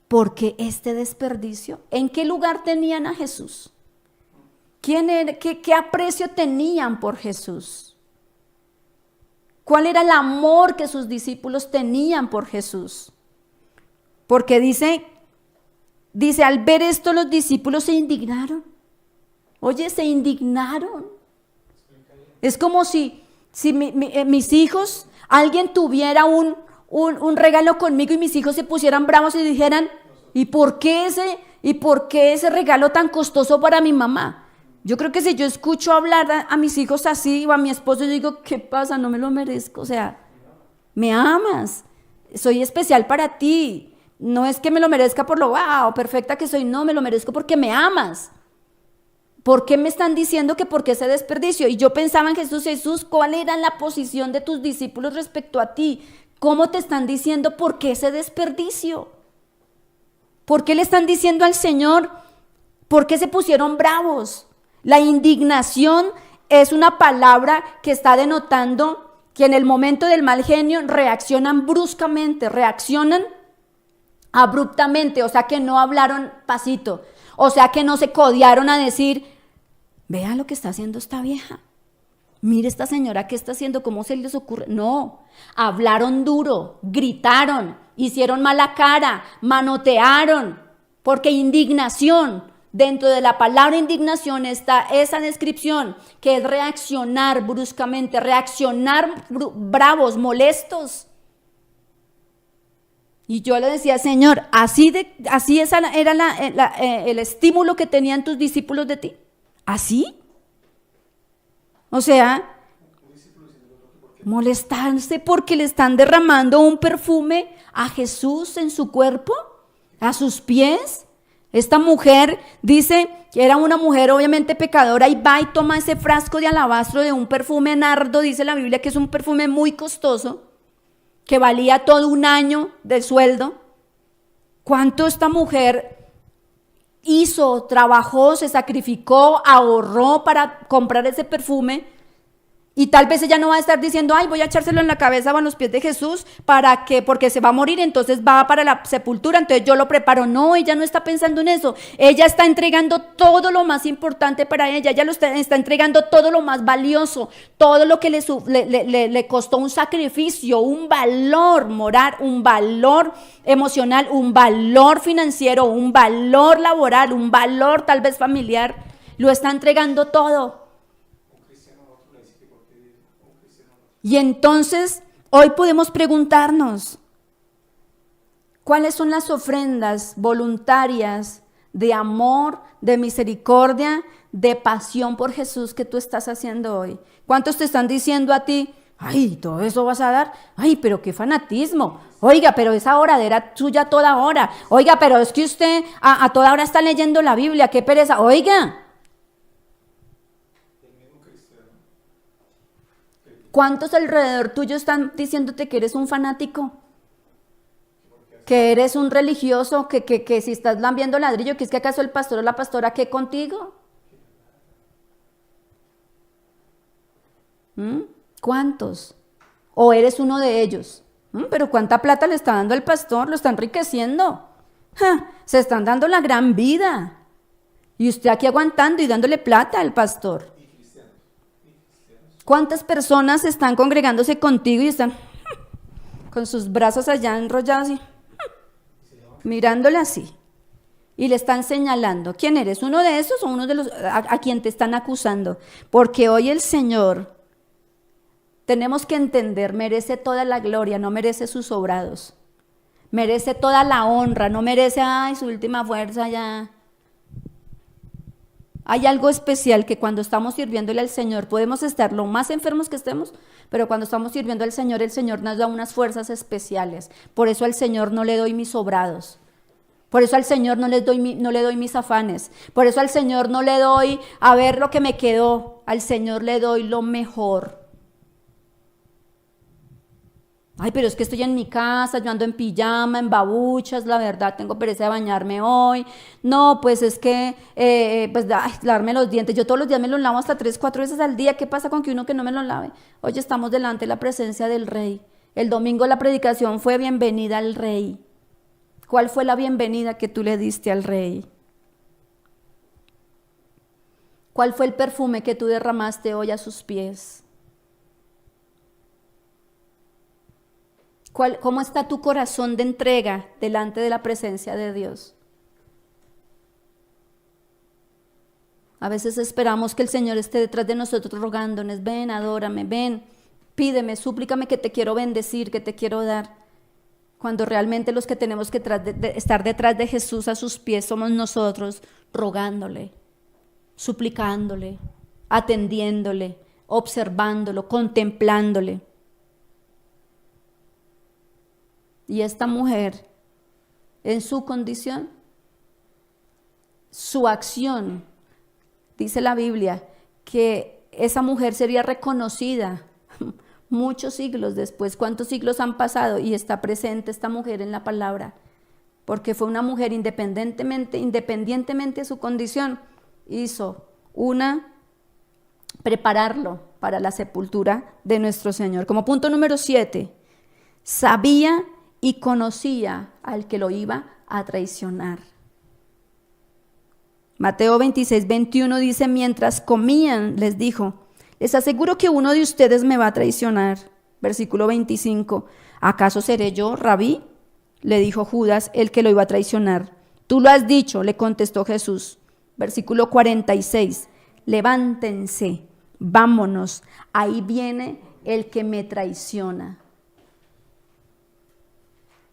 por qué este desperdicio? ¿En qué lugar tenían a Jesús? ¿Qué aprecio tenían por Jesús? ¿Cuál era el amor que sus discípulos tenían por Jesús? Porque dice, al ver esto los discípulos se indignaron. Oye, se indignaron. Es como si mis hijos, alguien tuviera un regalo conmigo y mis hijos se pusieran bravos y dijeran: ¿y por qué ese regalo tan costoso para mi mamá? Yo creo que si yo escucho hablar a mis hijos así o a mi esposo, yo digo: ¿qué pasa? No me lo merezco. O sea, me amas, soy especial para ti. No es que me lo merezca por lo wow, perfecta que soy, no, me lo merezco porque me amas. ¿Por qué me están diciendo que por qué ese desperdicio? Y yo pensaba en Jesús, ¿cuál era la posición de tus discípulos respecto a ti? ¿Cómo te están diciendo por qué ese desperdicio? ¿Por qué le están diciendo al Señor? ¿Por qué se pusieron bravos? La indignación es una palabra que está denotando que en el momento del mal genio reaccionan bruscamente, reaccionan abruptamente, o sea que no hablaron pasito, o sea que no se codearon a decir, vea lo que está haciendo esta vieja, mire esta señora qué está haciendo, cómo se les ocurre. No, hablaron duro, gritaron, hicieron mala cara, manotearon, porque indignación, dentro de la palabra indignación está esa descripción que es reaccionar bruscamente, reaccionar bravos, molestos. Y yo le decía, Señor, así era el estímulo que tenían tus discípulos de ti. ¿Así? O sea, molestarse porque le están derramando un perfume a Jesús en su cuerpo, a sus pies. Esta mujer dice que era una mujer obviamente pecadora y va y toma ese frasco de alabastro de un perfume nardo, dice la Biblia que es un perfume muy costoso, que valía todo un año de sueldo. ¿Cuánto esta mujer hizo, trabajó, se sacrificó, ahorró para comprar ese perfume? Y tal vez ella no va a estar diciendo, ay, voy a echárselo en la cabeza o en los pies de Jesús, ¿para qué? Porque se va a morir, entonces va para la sepultura, entonces yo lo preparo. No, ella no está pensando en eso. Ella está entregando todo lo más importante para ella. Ella está entregando todo lo más valioso, todo lo que le costó un sacrificio, un valor moral, un valor emocional, un valor financiero, un valor laboral, un valor tal vez familiar. Lo está entregando todo. Y entonces, hoy podemos preguntarnos, ¿cuáles son las ofrendas voluntarias de amor, de misericordia, de pasión por Jesús que tú estás haciendo hoy? ¿Cuántos te están diciendo a ti, ay, todo eso vas a dar? Ay, pero qué fanatismo. Oiga, pero esa oradera suya a toda hora. Oiga, pero es que usted a toda hora está leyendo la Biblia, qué pereza. Oiga. ¿Cuántos alrededor tuyo están diciéndote que eres un fanático? Que eres un religioso, que si estás lambiendo ladrillo, que es que acaso el pastor o la pastora, ¿qué contigo? ¿Cuántos? ¿O eres uno de ellos? Pero ¿cuánta plata le está dando el pastor? Lo está enriqueciendo. Se están dando la gran vida. Y usted aquí aguantando y dándole plata al pastor. ¿Cuántas personas están congregándose contigo y están con sus brazos allá enrollados y mirándole así? Y le están señalando. ¿Quién eres? ¿Uno de esos o uno de los a quien te están acusando? Porque hoy el Señor, tenemos que entender, merece toda la gloria, no merece sus sobrados. Merece toda la honra, no merece, ay, su última fuerza ya. Hay algo especial que cuando estamos sirviéndole al Señor, podemos estar lo más enfermos que estemos, pero cuando estamos sirviendo al Señor, el Señor nos da unas fuerzas especiales. Por eso al Señor no le doy mis sobrados. Por eso al Señor no le doy mis afanes. Por eso al Señor no le doy a ver lo que me quedó. Al Señor le doy lo mejor. Ay, pero es que estoy en mi casa, yo ando en pijama, en babuchas, la verdad, tengo pereza de bañarme hoy. No, pues es que, lavarme los dientes. Yo todos los días me los lavo hasta 3, 4 veces al día. ¿Qué pasa con que uno que no me los lave? Hoy estamos delante de la presencia del Rey. El domingo la predicación fue bienvenida al Rey. ¿Cuál fue la bienvenida que tú le diste al Rey? ¿Cuál fue el perfume que tú derramaste hoy a sus pies? ¿Cómo está tu corazón de entrega delante de la presencia de Dios? A veces esperamos que el Señor esté detrás de nosotros rogándonos, ven, adórame, ven, pídeme, súplicame que te quiero bendecir, que te quiero dar. Cuando realmente los que tenemos que estar detrás de Jesús a sus pies somos nosotros, rogándole, suplicándole, atendiéndole, observándolo, contemplándole. Y esta mujer, en su condición, su acción, dice la Biblia, que esa mujer sería reconocida muchos siglos después. ¿Cuántos siglos han pasado? Y está presente esta mujer en la palabra, porque fue una mujer independientemente de su condición, hizo una prepararlo para la sepultura de nuestro Señor. Como punto número 7, sabía y conocía al que lo iba a traicionar. Mateo 26, 21 dice, mientras comían, les dijo, les aseguro que uno de ustedes me va a traicionar. Versículo 25, ¿acaso seré yo, Rabí? Le dijo Judas, el que lo iba a traicionar. Tú lo has dicho, le contestó Jesús. Versículo 46, levántense, vámonos, ahí viene el que me traiciona.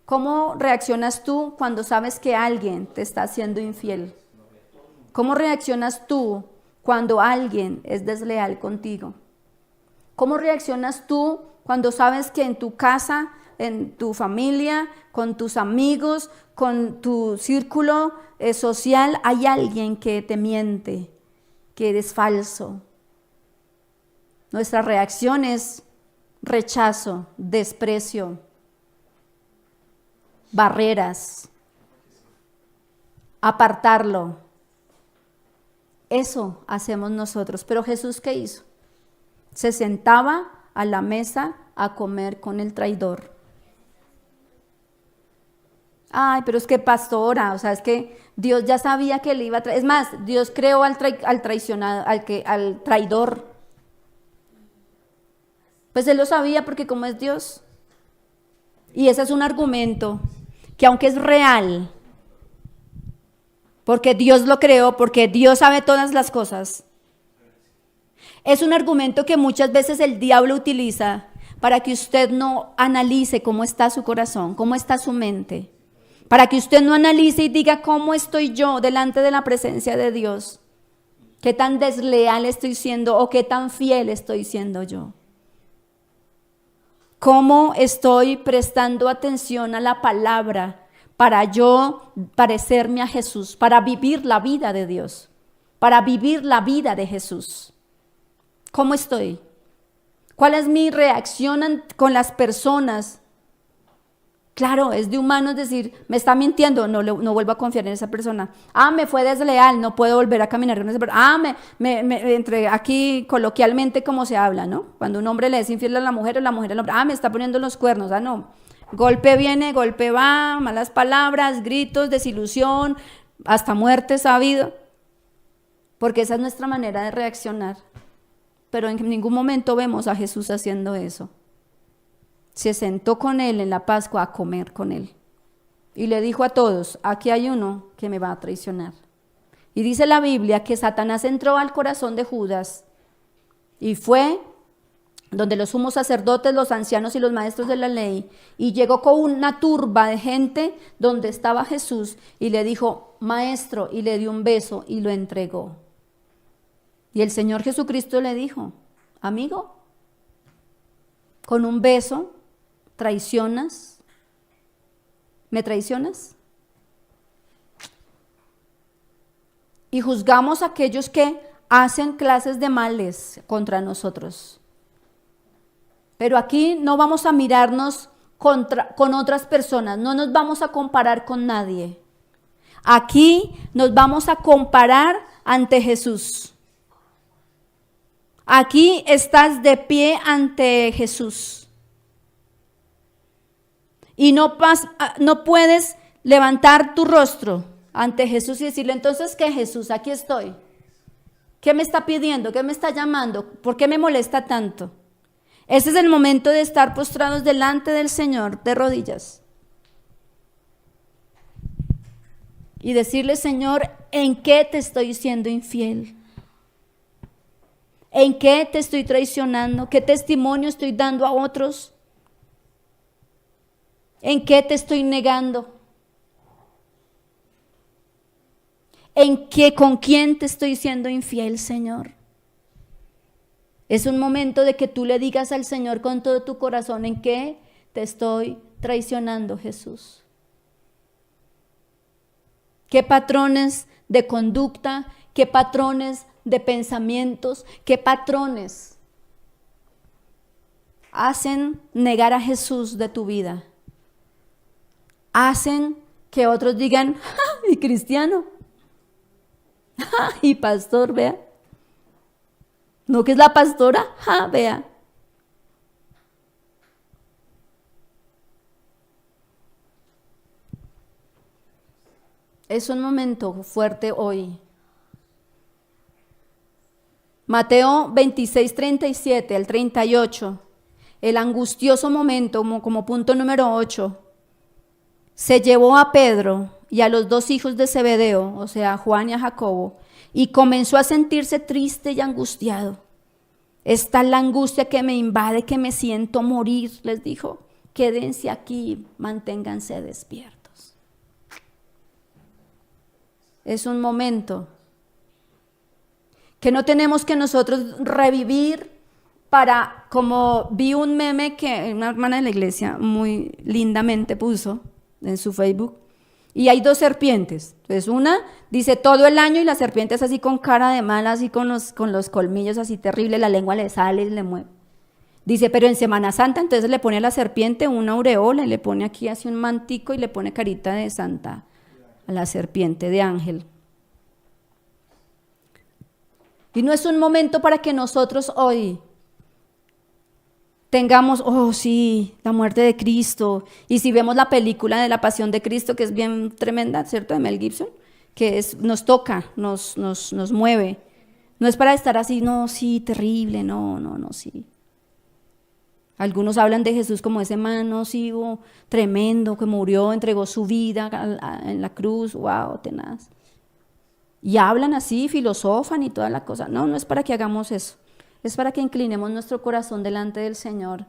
¿Cómo reaccionas tú cuando sabes que alguien te está haciendo infiel? ¿Cómo reaccionas tú cuando alguien es desleal contigo? ¿Cómo reaccionas tú cuando sabes que en tu casa, en tu familia, con tus amigos, con tu círculo social hay alguien que te miente, que eres falso? Nuestra reacción es rechazo, desprecio, barreras, apartarlo. Eso hacemos nosotros. Pero Jesús, ¿qué hizo? Se sentaba a la mesa a comer con el traidor. Ay, pero es que pastora, o sea, es que Dios ya sabía que le iba a traer. Es más, Dios creó al traicionado, al traidor. Pues Él lo sabía porque como es Dios. Y ese es un argumento que aunque es real, porque Dios lo creó, porque Dios sabe todas las cosas, es un argumento que muchas veces el diablo utiliza para que usted no analice cómo está su corazón, cómo está su mente, para que usted no analice y diga cómo estoy yo delante de la presencia de Dios, qué tan desleal estoy siendo o qué tan fiel estoy siendo yo. ¿Cómo estoy prestando atención a la palabra para yo parecerme a Jesús, para vivir la vida de Dios, para vivir la vida de Jesús? ¿Cómo estoy? ¿Cuál es mi reacción con las personas? Claro, es de humanos decir, me está mintiendo, no vuelvo a confiar en esa persona. Ah, me fue desleal, no puedo volver a caminar con esa persona. Ah, entre aquí coloquialmente como se habla, ¿no? Cuando un hombre le es infiel a la mujer o la mujer al hombre, me está poniendo los cuernos, no. Golpe viene, golpe va, malas palabras, gritos, desilusión, hasta muerte ha habido. Porque esa es nuestra manera de reaccionar. Pero en ningún momento vemos a Jesús haciendo eso. Se sentó con él en la Pascua a comer con él. Y le dijo a todos, aquí hay uno que me va a traicionar. Y dice la Biblia que Satanás entró al corazón de Judas y fue donde los sumos sacerdotes, los ancianos y los maestros de la ley, y llegó con una turba de gente donde estaba Jesús y le dijo, maestro, y le dio un beso y lo entregó. Y el Señor Jesucristo le dijo, amigo, con un beso traicionas, ¿me traicionas? Y juzgamos a aquellos que hacen clases de males contra nosotros. Pero aquí no vamos a mirarnos con otras personas, no nos vamos a comparar con nadie. Aquí nos vamos a comparar ante Jesús. Aquí estás de pie ante Jesús. Y no puedes levantar tu rostro ante Jesús y decirle, entonces, ¿qué, Jesús? Aquí estoy. ¿Qué me está pidiendo? ¿Qué me está llamando? ¿Por qué me molesta tanto? Ese es el momento de estar postrados delante del Señor, de rodillas. Y decirle, Señor, ¿en qué te estoy siendo infiel? ¿En qué te estoy traicionando? ¿Qué testimonio estoy dando a otros? ¿En qué te estoy negando? ¿Con quién te estoy siendo infiel, Señor? Es un momento de que tú le digas al Señor con todo tu corazón, ¿en qué te estoy traicionando, Jesús? ¿Qué patrones de conducta, qué patrones de pensamientos, qué patrones hacen negar a Jesús de tu vida? Hacen que otros digan, y cristiano, y pastor, vea. ¿No que es la pastora? Ja, vea. Es un momento fuerte hoy. Mateo 26, 37 al 38, el angustioso momento como punto número 8, se llevó a Pedro y a los dos hijos de Zebedeo, o sea, a Juan y a Jacobo, y comenzó a sentirse triste y angustiado. Esta es la angustia que me invade, que me siento morir, les dijo. Quédense aquí, manténganse despiertos. Es un momento que no tenemos que nosotros revivir para, como vi un meme que una hermana de la iglesia muy lindamente puso en su Facebook, y hay dos serpientes. Entonces una dice todo el año y la serpiente es así con cara de mala, así con los colmillos así terrible, la lengua le sale y le mueve. Dice, pero en Semana Santa entonces le pone a la serpiente una aureola y le pone aquí así un mantico y le pone carita de santa a la serpiente, de ángel. Y no es un momento para que nosotros hoy tengamos, oh sí, la muerte de Cristo. Y si vemos la película de la Pasión de Cristo, que es bien tremenda, ¿cierto? De Mel Gibson, que nos toca, nos mueve. No es para estar así, no, sí, terrible, no, sí. Algunos hablan de Jesús como ese man nocivo, tremendo, que murió, entregó su vida en la cruz, wow, tenaz. Y hablan así, filosofan y toda la cosa. No es para que hagamos eso. Es para que inclinemos nuestro corazón delante del Señor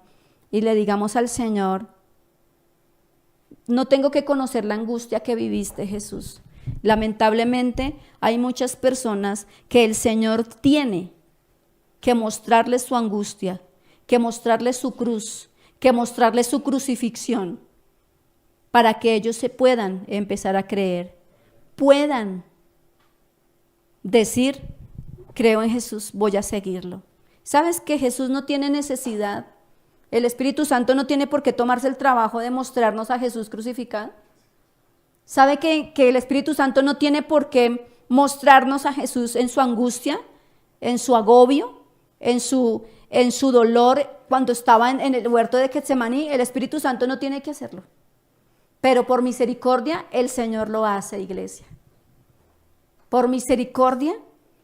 y le digamos al Señor, no tengo que conocer la angustia que viviste, Jesús. Lamentablemente hay muchas personas que el Señor tiene que mostrarles su angustia, que mostrarles su cruz, que mostrarles su crucifixión, para que ellos se puedan empezar a creer, puedan decir, creo en Jesús, voy a seguirlo. ¿Sabes que Jesús no tiene necesidad? El Espíritu Santo no tiene por qué tomarse el trabajo de mostrarnos a Jesús crucificado. ¿Sabe que el Espíritu Santo no tiene por qué mostrarnos a Jesús en su angustia, en su agobio, en su dolor cuando estaba en el huerto de Getsemaní? El Espíritu Santo no tiene que hacerlo. Pero por misericordia el Señor lo hace, iglesia. Por misericordia,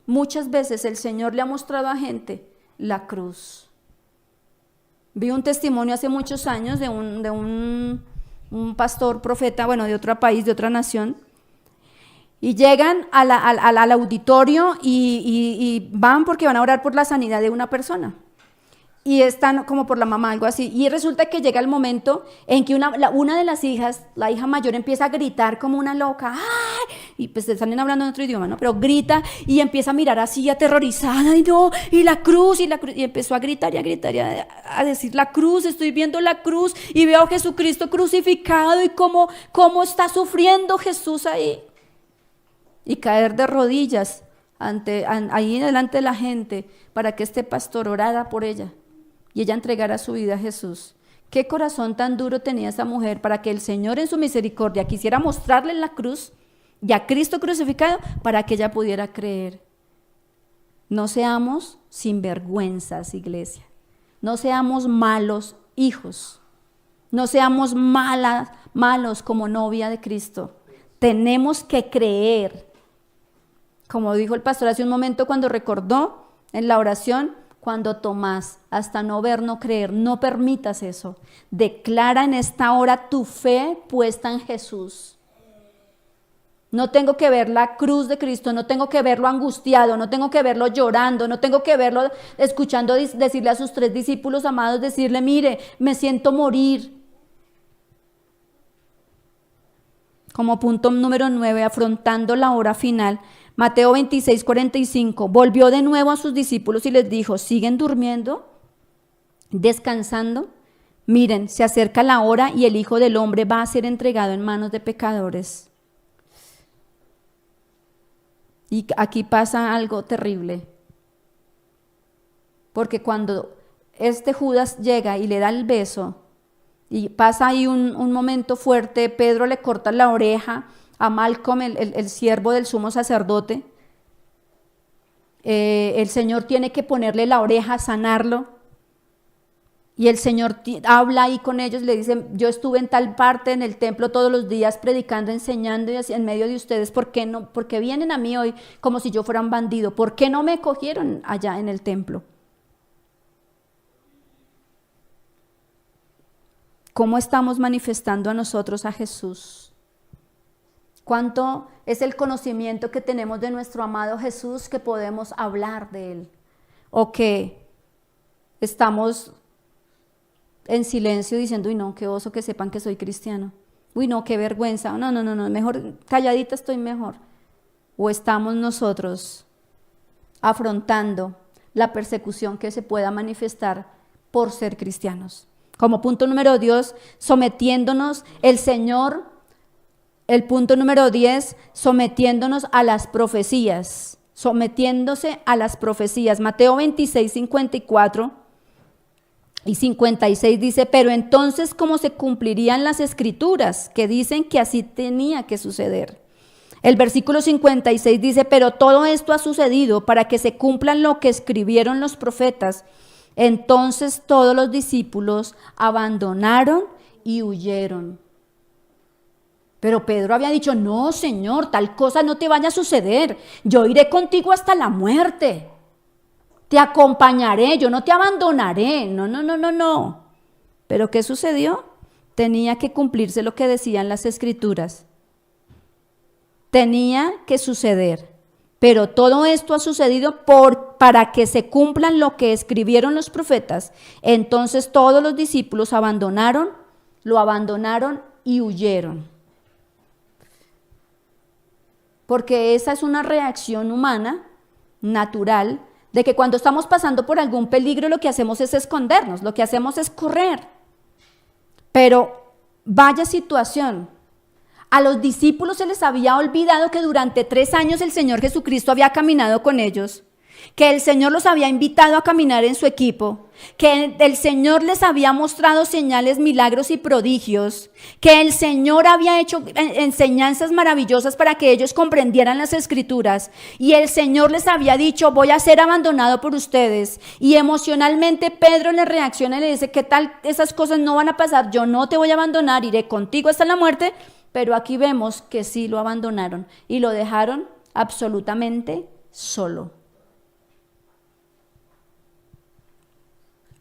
muchas veces el Señor le ha mostrado a gente la cruz. Vi un testimonio hace muchos años de un pastor, profeta, de otro país, de otra nación, y llegan al auditorio y van porque van a orar por la sanidad de una persona. Y están como por la mamá, algo así. Y resulta que llega el momento en que una de las hijas, la hija mayor, empieza a gritar como una loca. ¡Ay! Y pues están hablando en otro idioma, ¿no? Pero grita y empieza a mirar así aterrorizada. Y la cruz. Y empezó a gritar y a decir la cruz. Estoy viendo la cruz y veo a Jesucristo crucificado y cómo está sufriendo Jesús ahí. Y caer de rodillas ahí delante de la gente para que este pastor orara por ella. Y ella entregara su vida a Jesús. Qué corazón tan duro tenía esa mujer para que el Señor en su misericordia quisiera mostrarle en la cruz y a Cristo crucificado para que ella pudiera creer. No seamos sinvergüenzas, iglesia. No seamos malos hijos. No seamos malos como novia de Cristo. Tenemos que creer. Como dijo el pastor hace un momento cuando recordó en la oración, cuando Tomás, hasta no ver, no creer, no permitas eso. Declara en esta hora tu fe puesta en Jesús. No tengo que ver la cruz de Cristo, no tengo que verlo angustiado, no tengo que verlo llorando, no tengo que verlo escuchando decirle a sus 3 discípulos amados, decirle, mire, me siento morir. Como punto número 9, afrontando la hora final, Mateo 26, 45, volvió de nuevo a sus discípulos y les dijo, ¿siguen durmiendo? ¿Descansando? Miren, se acerca la hora y el Hijo del Hombre va a ser entregado en manos de pecadores. Y aquí pasa algo terrible, porque cuando este Judas llega y le da el beso, y pasa ahí un momento fuerte, Pedro le corta la oreja a Malcolm, el siervo del sumo sacerdote, el Señor tiene que ponerle la oreja, sanarlo. Y el Señor habla ahí con ellos, le dice, yo estuve en tal parte en el templo todos los días predicando, enseñando y así en medio de ustedes, ¿por qué no? Porque vienen a mí hoy como si yo fuera un bandido, ¿por qué no me cogieron allá en el templo? ¿Cómo estamos manifestando a nosotros a Jesús? ¿Cuánto es el conocimiento que tenemos de nuestro amado Jesús que podemos hablar de Él? ¿O que estamos en silencio diciendo, uy no, qué oso que sepan que soy cristiano? Uy no, qué vergüenza, no, mejor calladita estoy mejor. ¿O estamos nosotros afrontando la persecución que se pueda manifestar por ser cristianos? Como punto número 10, sometiéndonos el Señor. El punto número 10, sometiéndonos a las profecías, sometiéndose a las profecías. Mateo 26, 54 y 56 dice, pero entonces ¿cómo se cumplirían las escrituras que dicen que así tenía que suceder? El versículo 56 dice, pero todo esto ha sucedido para que se cumplan lo que escribieron los profetas. Entonces todos los discípulos abandonaron y huyeron. Pero Pedro había dicho, no, Señor, tal cosa no te vaya a suceder. Yo iré contigo hasta la muerte. Te acompañaré, yo no te abandonaré. No. ¿Pero qué sucedió? Tenía que cumplirse lo que decían las Escrituras. Tenía que suceder. Pero todo esto ha sucedido para que se cumplan lo que escribieron los profetas. Entonces todos los discípulos lo abandonaron y huyeron. Porque esa es una reacción humana, natural, de que cuando estamos pasando por algún peligro lo que hacemos es escondernos, lo que hacemos es correr. Pero vaya situación. A los discípulos se les había olvidado que durante 3 años el Señor Jesucristo había caminado con ellos, que el Señor los había invitado a caminar en su equipo, que el Señor les había mostrado señales, milagros y prodigios, que el Señor había hecho enseñanzas maravillosas para que ellos comprendieran las Escrituras, y el Señor les había dicho, voy a ser abandonado por ustedes, y emocionalmente Pedro le reacciona y le dice, ¿qué tal? Esas cosas no van a pasar, yo no te voy a abandonar, iré contigo hasta la muerte. Pero aquí vemos que sí lo abandonaron y lo dejaron absolutamente solo.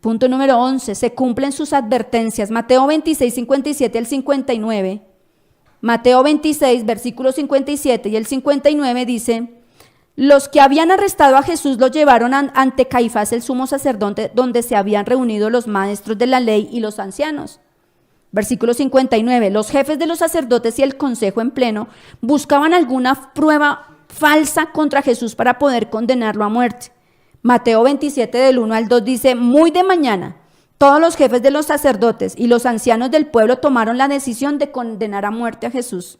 Punto número 11, se cumplen sus advertencias. Mateo 26, 57 al 59. Mateo 26, versículos 57 y el 59 dice, los que habían arrestado a Jesús lo llevaron ante Caifás, el sumo sacerdote, donde se habían reunido los maestros de la ley y los ancianos. Versículo 59, los jefes de los sacerdotes y el consejo en pleno buscaban alguna prueba falsa contra Jesús para poder condenarlo a muerte. Mateo 27 del 1 al 2 dice, muy de mañana, todos los jefes de los sacerdotes y los ancianos del pueblo tomaron la decisión de condenar a muerte a Jesús.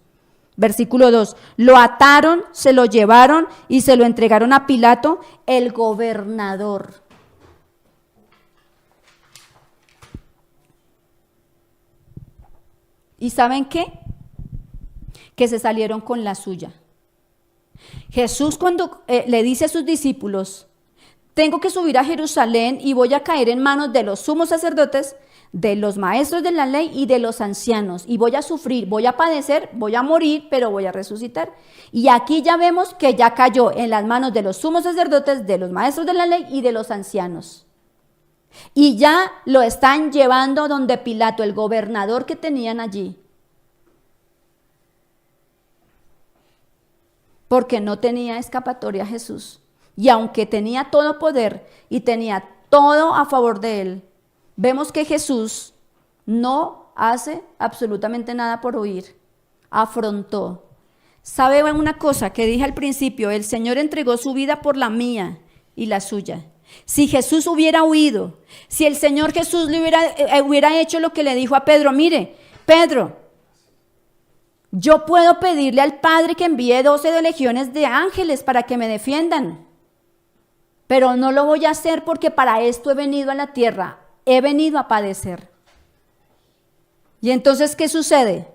Versículo 2, lo ataron, se lo llevaron y se lo entregaron a Pilato, el gobernador. ¿Y saben qué? Que se salieron con la suya. Jesús cuando le dice a sus discípulos, tengo que subir a Jerusalén y voy a caer en manos de los sumos sacerdotes, de los maestros de la ley y de los ancianos. Y voy a sufrir, voy a padecer, voy a morir, pero voy a resucitar. Y aquí ya vemos que ya cayó en las manos de los sumos sacerdotes, de los maestros de la ley y de los ancianos. Y ya lo están llevando donde Pilato, el gobernador que tenían allí. Porque no tenía escapatoria Jesús. Y aunque tenía todo poder y tenía todo a favor de él, vemos que Jesús no hace absolutamente nada por huir. Afrontó. ¿Sabe una cosa que dije al principio? El Señor entregó su vida por la mía y la suya. Si Jesús hubiera huido, si el Señor Jesús le hubiera hecho lo que le dijo a Pedro, mire, Pedro, yo puedo pedirle al Padre que envíe 12 legiones de ángeles para que me defiendan, pero no lo voy a hacer porque para esto he venido a la tierra, he venido a padecer. Y entonces, ¿qué sucede?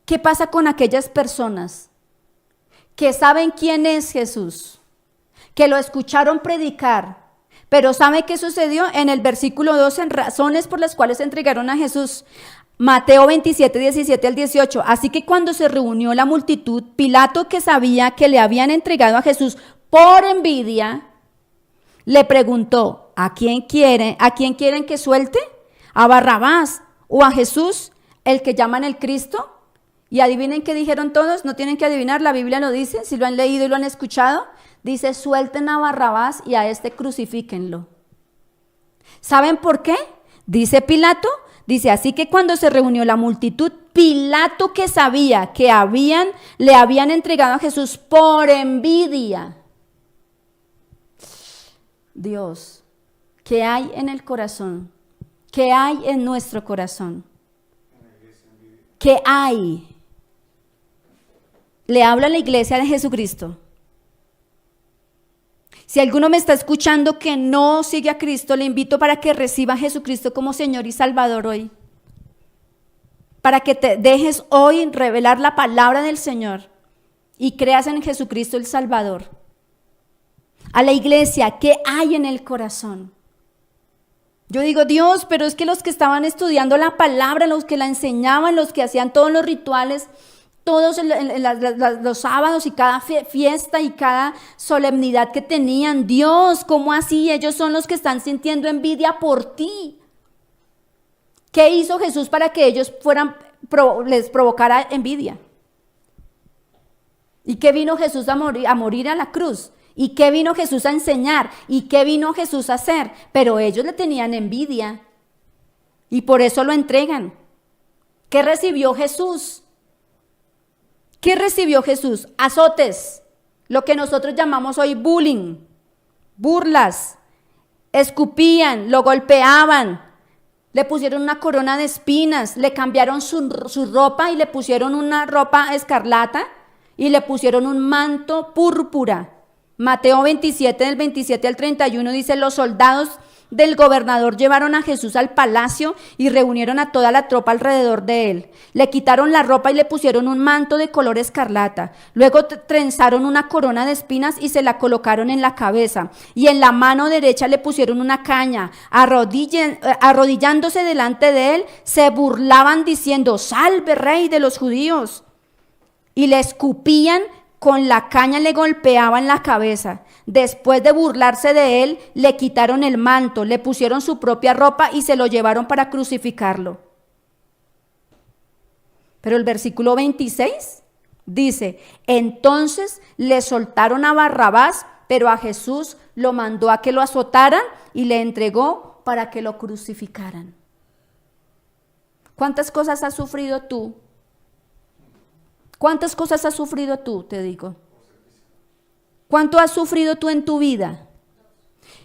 ¿Qué pasa con aquellas personas que saben quién es Jesús, que lo escucharon predicar, pero ¿sabe qué sucedió? En el versículo 12, en razones por las cuales entregaron a Jesús. Mateo 27, 17 al 18. Así que cuando se reunió la multitud, Pilato, que sabía que le habían entregado a Jesús por envidia, le preguntó, ¿a quién quieren que suelte? ¿A Barrabás o a Jesús, el que llaman el Cristo? Y adivinen qué dijeron todos, no tienen que adivinar, la Biblia lo dice, si lo han leído y lo han escuchado, dice, suelten a Barrabás y a este crucifíquenlo. ¿Saben por qué? Dice Pilato, dice, así que cuando se reunió la multitud, Pilato, que sabía que le habían entregado a Jesús por envidia. Dios, ¿qué hay en el corazón? ¿Qué hay en nuestro corazón? ¿Qué hay? Le habla a la iglesia de Jesucristo. Si alguno me está escuchando que no sigue a Cristo, le invito para que reciba a Jesucristo como Señor y Salvador hoy. Para que te dejes hoy revelar la palabra del Señor y creas en Jesucristo el Salvador. A la iglesia, ¿qué hay en el corazón? Yo digo, Dios, pero es que los que estaban estudiando la palabra, los que la enseñaban, los que hacían todos los rituales, todos los sábados y cada fiesta y cada solemnidad que tenían, Dios, ¿cómo así? Ellos son los que están sintiendo envidia por ti. ¿Qué hizo Jesús para que ellos les provocara envidia? ¿Y qué vino Jesús a morir a la cruz? ¿Y qué vino Jesús a enseñar? ¿Y qué vino Jesús a hacer? Pero ellos le tenían envidia y por eso lo entregan. ¿Qué recibió Jesús? ¿Qué recibió Jesús? Azotes, lo que nosotros llamamos hoy bullying, burlas, escupían, lo golpeaban, le pusieron una corona de espinas, le cambiaron su ropa y le pusieron una ropa escarlata y le pusieron un manto púrpura. Mateo 27, del 27 al 31 dice, los soldados del gobernador llevaron a Jesús al palacio y reunieron a toda la tropa alrededor de él. Le quitaron la ropa y le pusieron un manto de color escarlata. Luego trenzaron una corona de espinas y se la colocaron en la cabeza. Y en la mano derecha le pusieron una caña. Arrodillándose delante de él, se burlaban diciendo, salve, rey de los judíos. Y le escupían, con la caña le golpeaban la cabeza. Después de burlarse de él, le quitaron el manto, le pusieron su propia ropa y se lo llevaron para crucificarlo. Pero el versículo 26 dice, entonces le soltaron a Barrabás, pero a Jesús lo mandó a que lo azotaran y le entregó para que lo crucificaran. ¿Cuántas cosas has sufrido tú? ¿Cuántas cosas has sufrido tú, te digo? ¿Cuánto has sufrido tú en tu vida?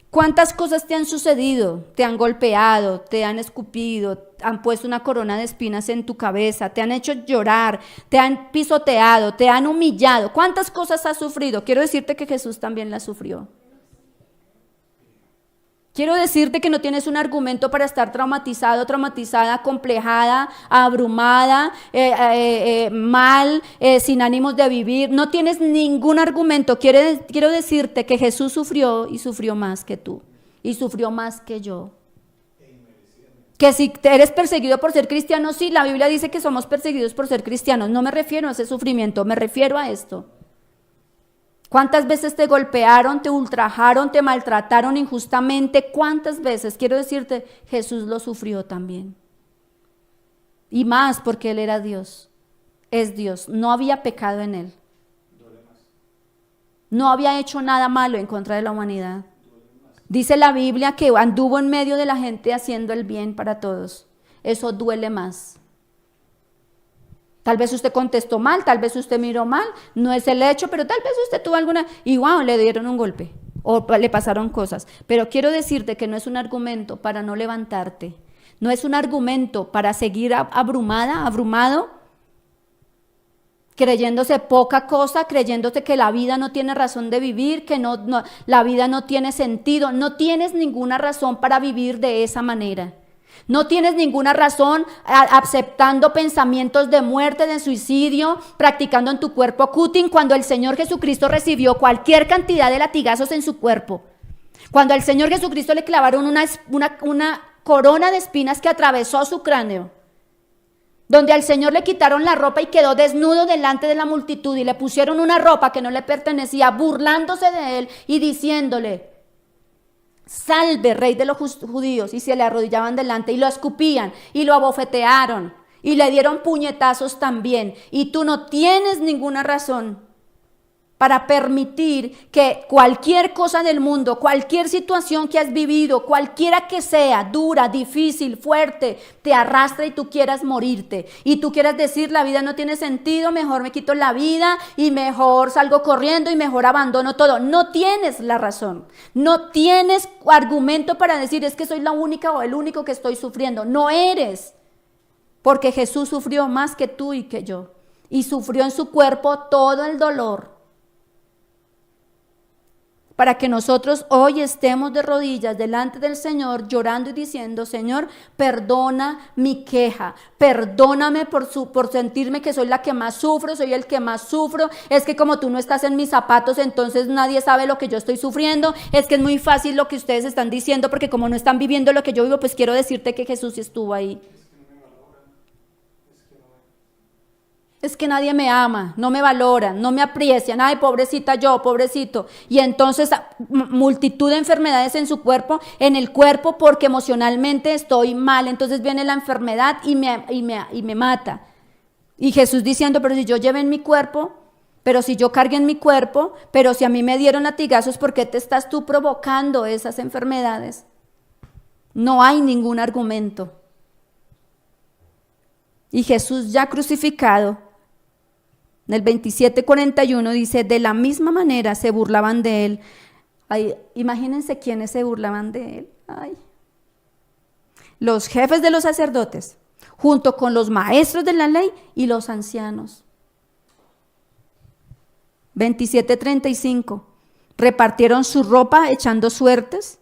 ¿Cuántas cosas te han sucedido? Te han golpeado, te han escupido, han puesto una corona de espinas en tu cabeza, te han hecho llorar, te han pisoteado, te han humillado. ¿Cuántas cosas has sufrido? Quiero decirte que Jesús también las sufrió. Quiero decirte que no tienes un argumento para estar traumatizado, traumatizada, acomplejada, abrumada, mal, sin ánimos de vivir. No tienes ningún argumento. Quiero decirte que Jesús sufrió y sufrió más que tú. Y sufrió más que yo. Que si eres perseguido por ser cristiano, sí, la Biblia dice que somos perseguidos por ser cristianos. No me refiero a ese sufrimiento, me refiero a esto. ¿Cuántas veces te golpearon, te ultrajaron, te maltrataron injustamente? ¿Cuántas veces? Quiero decirte, Jesús lo sufrió también. Y más porque Él era Dios. Es Dios. No había pecado en Él. No había hecho nada malo en contra de la humanidad. Dice la Biblia que anduvo en medio de la gente haciendo el bien para todos. Eso duele más. Tal vez usted contestó mal, tal vez usted miró mal, no es el hecho, pero tal vez usted tuvo alguna, y wow, le dieron un golpe o le pasaron cosas. Pero quiero decirte que no es un argumento para no levantarte, no es un argumento para seguir abrumado, creyéndose poca cosa, creyéndose que la vida no tiene razón de vivir, que la vida no tiene sentido. No tienes ninguna razón para vivir de esa manera. No tienes ninguna razón aceptando pensamientos de muerte, de suicidio, practicando en tu cuerpo cutting, cuando el Señor Jesucristo recibió cualquier cantidad de latigazos en su cuerpo. Cuando al Señor Jesucristo le clavaron una corona de espinas que atravesó su cráneo. Donde al Señor le quitaron la ropa y quedó desnudo delante de la multitud y le pusieron una ropa que no le pertenecía, burlándose de él y diciéndole: salve, rey de los judíos, y se le arrodillaban delante y lo escupían y lo abofetearon y le dieron puñetazos también. Y tú no tienes ninguna razón para permitir que cualquier cosa del mundo, cualquier situación que has vivido, cualquiera que sea, dura, difícil, fuerte, te arrastre y tú quieras morirte. Y tú quieras decir: la vida no tiene sentido, mejor me quito la vida y mejor salgo corriendo y mejor abandono todo. No tienes la razón. No tienes argumento para decir: es que soy la única o el único que estoy sufriendo. No eres. Porque Jesús sufrió más que tú y que yo. Y sufrió en su cuerpo todo el dolor, para que nosotros hoy estemos de rodillas delante del Señor llorando y diciendo: Señor, perdona mi queja, perdóname por sentirme que soy la que más sufro, soy el que más sufro, es que como tú no estás en mis zapatos, entonces nadie sabe lo que yo estoy sufriendo, es que es muy fácil lo que ustedes están diciendo, porque como no están viviendo lo que yo vivo, pues quiero decirte que Jesús sí estuvo ahí. Es que nadie me ama, no me valoran, no me aprecian. Ay, pobrecita yo, pobrecito. Y entonces multitud de enfermedades en su cuerpo, en el cuerpo, porque emocionalmente estoy mal. Entonces viene la enfermedad y me mata. Y Jesús diciendo: pero si yo llevé en mi cuerpo, pero si yo cargué en mi cuerpo, pero si a mí me dieron latigazos, ¿por qué te estás tú provocando esas enfermedades? No hay ningún argumento. Y Jesús ya crucificado, en el 27:41 dice: de la misma manera se burlaban de él. Ay, imagínense quiénes se burlaban de él. Ay. Los jefes de los sacerdotes, junto con los maestros de la ley y los ancianos. 27:35, repartieron su ropa echando suertes.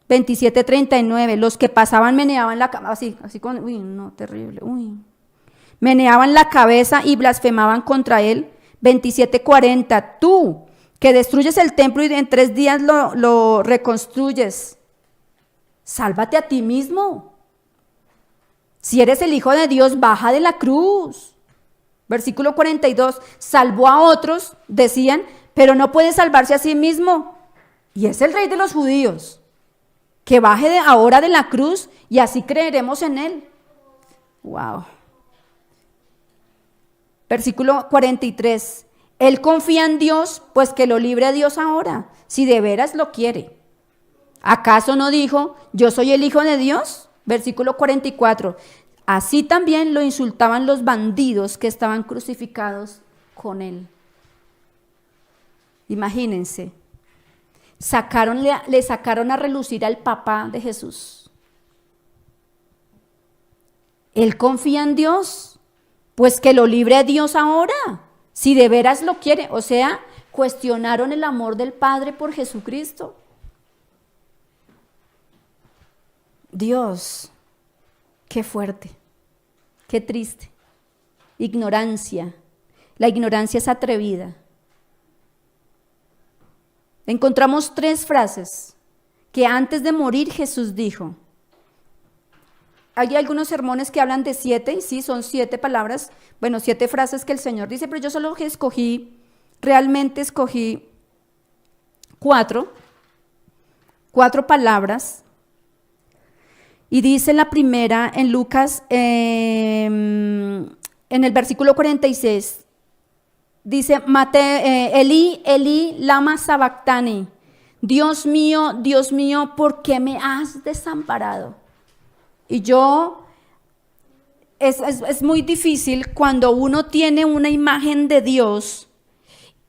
27:39, los que pasaban meneaban la cabeza, así con, uy, no, terrible, uy. Meneaban la cabeza y blasfemaban contra él. 27:40, tú que destruyes el templo y en 3 días lo reconstruyes, sálvate a ti mismo. Si eres el Hijo de Dios, baja de la cruz. Versículo 42, salvó a otros, decían, pero no puede salvarse a sí mismo. Y es el Rey de los judíos. Que baje ahora de la cruz y así creeremos en él. Wow. Versículo 43, él confía en Dios, pues que lo libre a Dios ahora, si de veras lo quiere. ¿Acaso no dijo: yo soy el Hijo de Dios? Versículo 44, así también lo insultaban los bandidos que estaban crucificados con él. Imagínense, le sacaron a relucir al papá de Jesús. Él confía en Dios, pues que lo libre a Dios ahora, si de veras lo quiere. O sea, cuestionaron el amor del Padre por Jesucristo. Dios, qué fuerte, qué triste. Ignorancia. La ignorancia es atrevida. Encontramos 3 frases que antes de morir Jesús dijo. Hay algunos sermones que hablan de 7, y sí, son 7 palabras, 7 frases que el Señor dice, pero yo solo realmente escogí 4 palabras. Y dice la primera en Lucas, en el versículo 46, dice, Elí, Elí, lama sabactani, Dios mío, ¿por qué me has desamparado? Y es muy difícil cuando uno tiene una imagen de Dios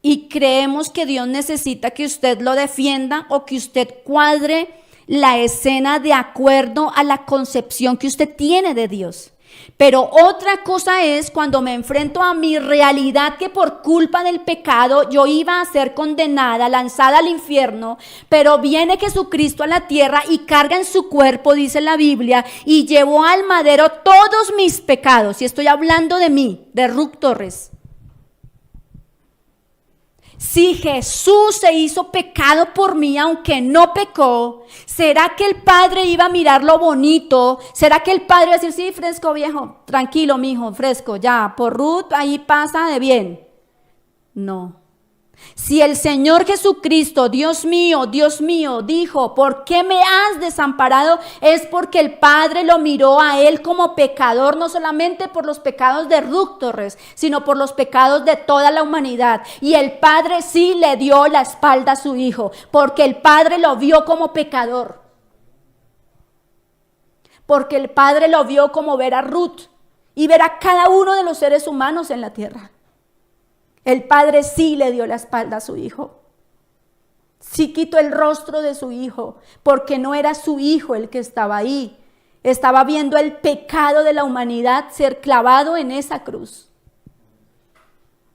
y creemos que Dios necesita que usted lo defienda o que usted cuadre la escena de acuerdo a la concepción que usted tiene de Dios. Pero otra cosa es cuando me enfrento a mi realidad que por culpa del pecado yo iba a ser condenada, lanzada al infierno, pero viene Jesucristo a la tierra y carga en su cuerpo, dice la Biblia, y llevó al madero todos mis pecados. Y estoy hablando de mí, de Ruth Torres. Si Jesús se hizo pecado por mí, aunque no pecó, ¿será que el Padre iba a mirar lo bonito? ¿Será que el Padre iba a decir, sí, fresco viejo, tranquilo mijo, fresco, ya, por Ruth ahí pasa de bien? No. Si el Señor Jesucristo, Dios mío, dijo, ¿por qué me has desamparado? Es porque el Padre lo miró a él como pecador, no solamente por los pecados de Ruth Torres, sino por los pecados de toda la humanidad. Y el Padre sí le dio la espalda a su hijo, porque el Padre lo vio como pecador. Porque el Padre lo vio como ver a Ruth y ver a cada uno de los seres humanos en la tierra. El Padre sí le dio la espalda a su hijo. Sí quitó el rostro de su hijo, porque no era su hijo el que estaba ahí. Estaba viendo el pecado de la humanidad ser clavado en esa cruz.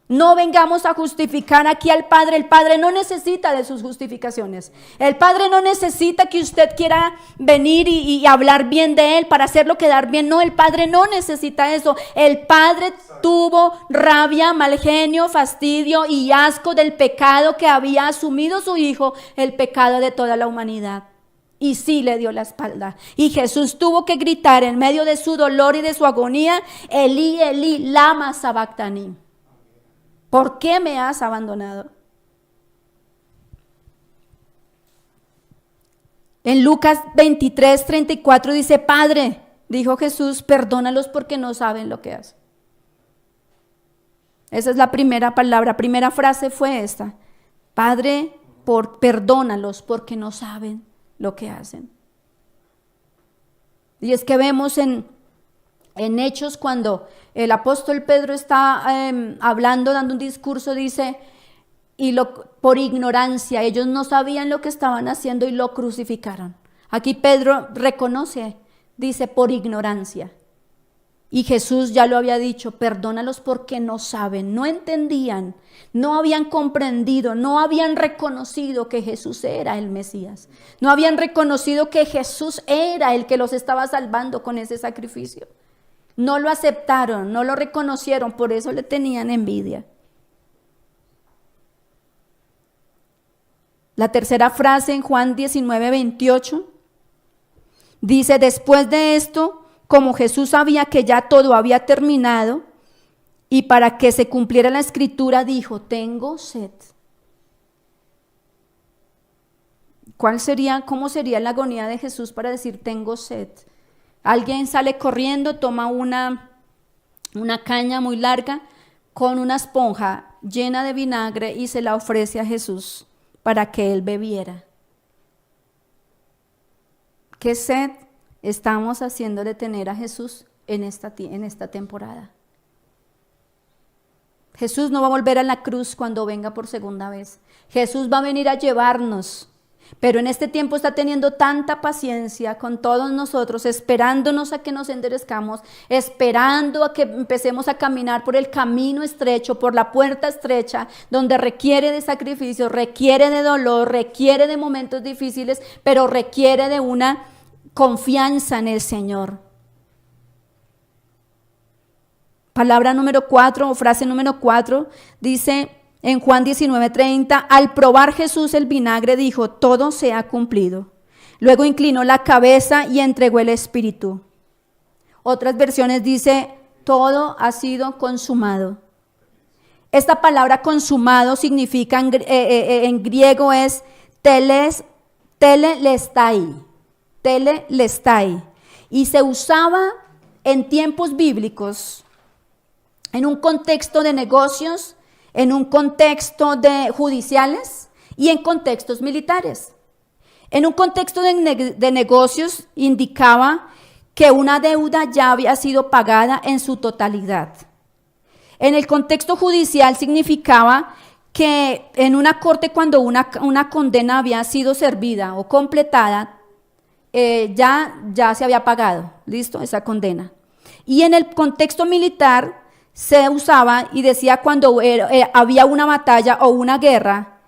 No vengamos a justificar aquí al Padre. El Padre no necesita de sus justificaciones. El Padre no necesita que usted quiera venir y hablar bien de Él para hacerlo quedar bien. No, el Padre no necesita eso. El Padre tuvo rabia, mal genio, fastidio y asco del pecado que había asumido su Hijo, el pecado de toda la humanidad. Y sí le dio la espalda. Y Jesús tuvo que gritar en medio de su dolor y de su agonía, Elí, Elí, lama sabactani. ¿Por qué me has abandonado? En Lucas 23:34 dice, Padre, dijo Jesús, perdónalos porque no saben lo que hacen. Esa es la primera palabra, primera frase fue esta. Padre, perdónalos porque no saben lo que hacen. Y es que vemos en Hechos, cuando el apóstol Pedro está hablando, dando un discurso, dice, por ignorancia, ellos no sabían lo que estaban haciendo y lo crucificaron. Aquí Pedro reconoce, dice, por ignorancia. Y Jesús ya lo había dicho, perdónalos porque no saben, no entendían, no habían comprendido, no habían reconocido que Jesús era el Mesías. No habían reconocido que Jesús era el que los estaba salvando con ese sacrificio. No lo aceptaron, no lo reconocieron, por eso le tenían envidia. La tercera frase en Juan 19:28 dice, después de esto, como Jesús sabía que ya todo había terminado y para que se cumpliera la escritura, dijo, tengo sed. ¿Cómo sería la agonía de Jesús para decir tengo sed? Alguien sale corriendo, toma una caña muy larga con una esponja llena de vinagre y se la ofrece a Jesús para que él bebiera. ¿Qué sed estamos haciéndole tener a Jesús en esta temporada? Jesús no va a volver a la cruz cuando venga por segunda vez. Jesús va a venir a llevarnos. Pero en este tiempo está teniendo tanta paciencia con todos nosotros, esperándonos a que nos enderezcamos, esperando a que empecemos a caminar por el camino estrecho, por la puerta estrecha, donde requiere de sacrificio, requiere de dolor, requiere de momentos difíciles, pero requiere de una confianza en el Señor. Palabra número 4 o frase número 4 dice en Juan 19:30, al probar Jesús el vinagre dijo, todo se ha cumplido. Luego inclinó la cabeza y entregó el espíritu. Otras versiones dice, todo ha sido consumado. Esta palabra consumado significa en griego es telelestai, y se usaba en tiempos bíblicos en un contexto de negocios, en un contexto de judiciales y en contextos militares. En un contexto de negocios indicaba que una deuda ya había sido pagada en su totalidad. En el contexto judicial significaba que en una corte, cuando una condena había sido servida o completada, ya se había pagado, listo, esa condena. Y en el contexto militar se usaba y decía cuando había una batalla o una guerra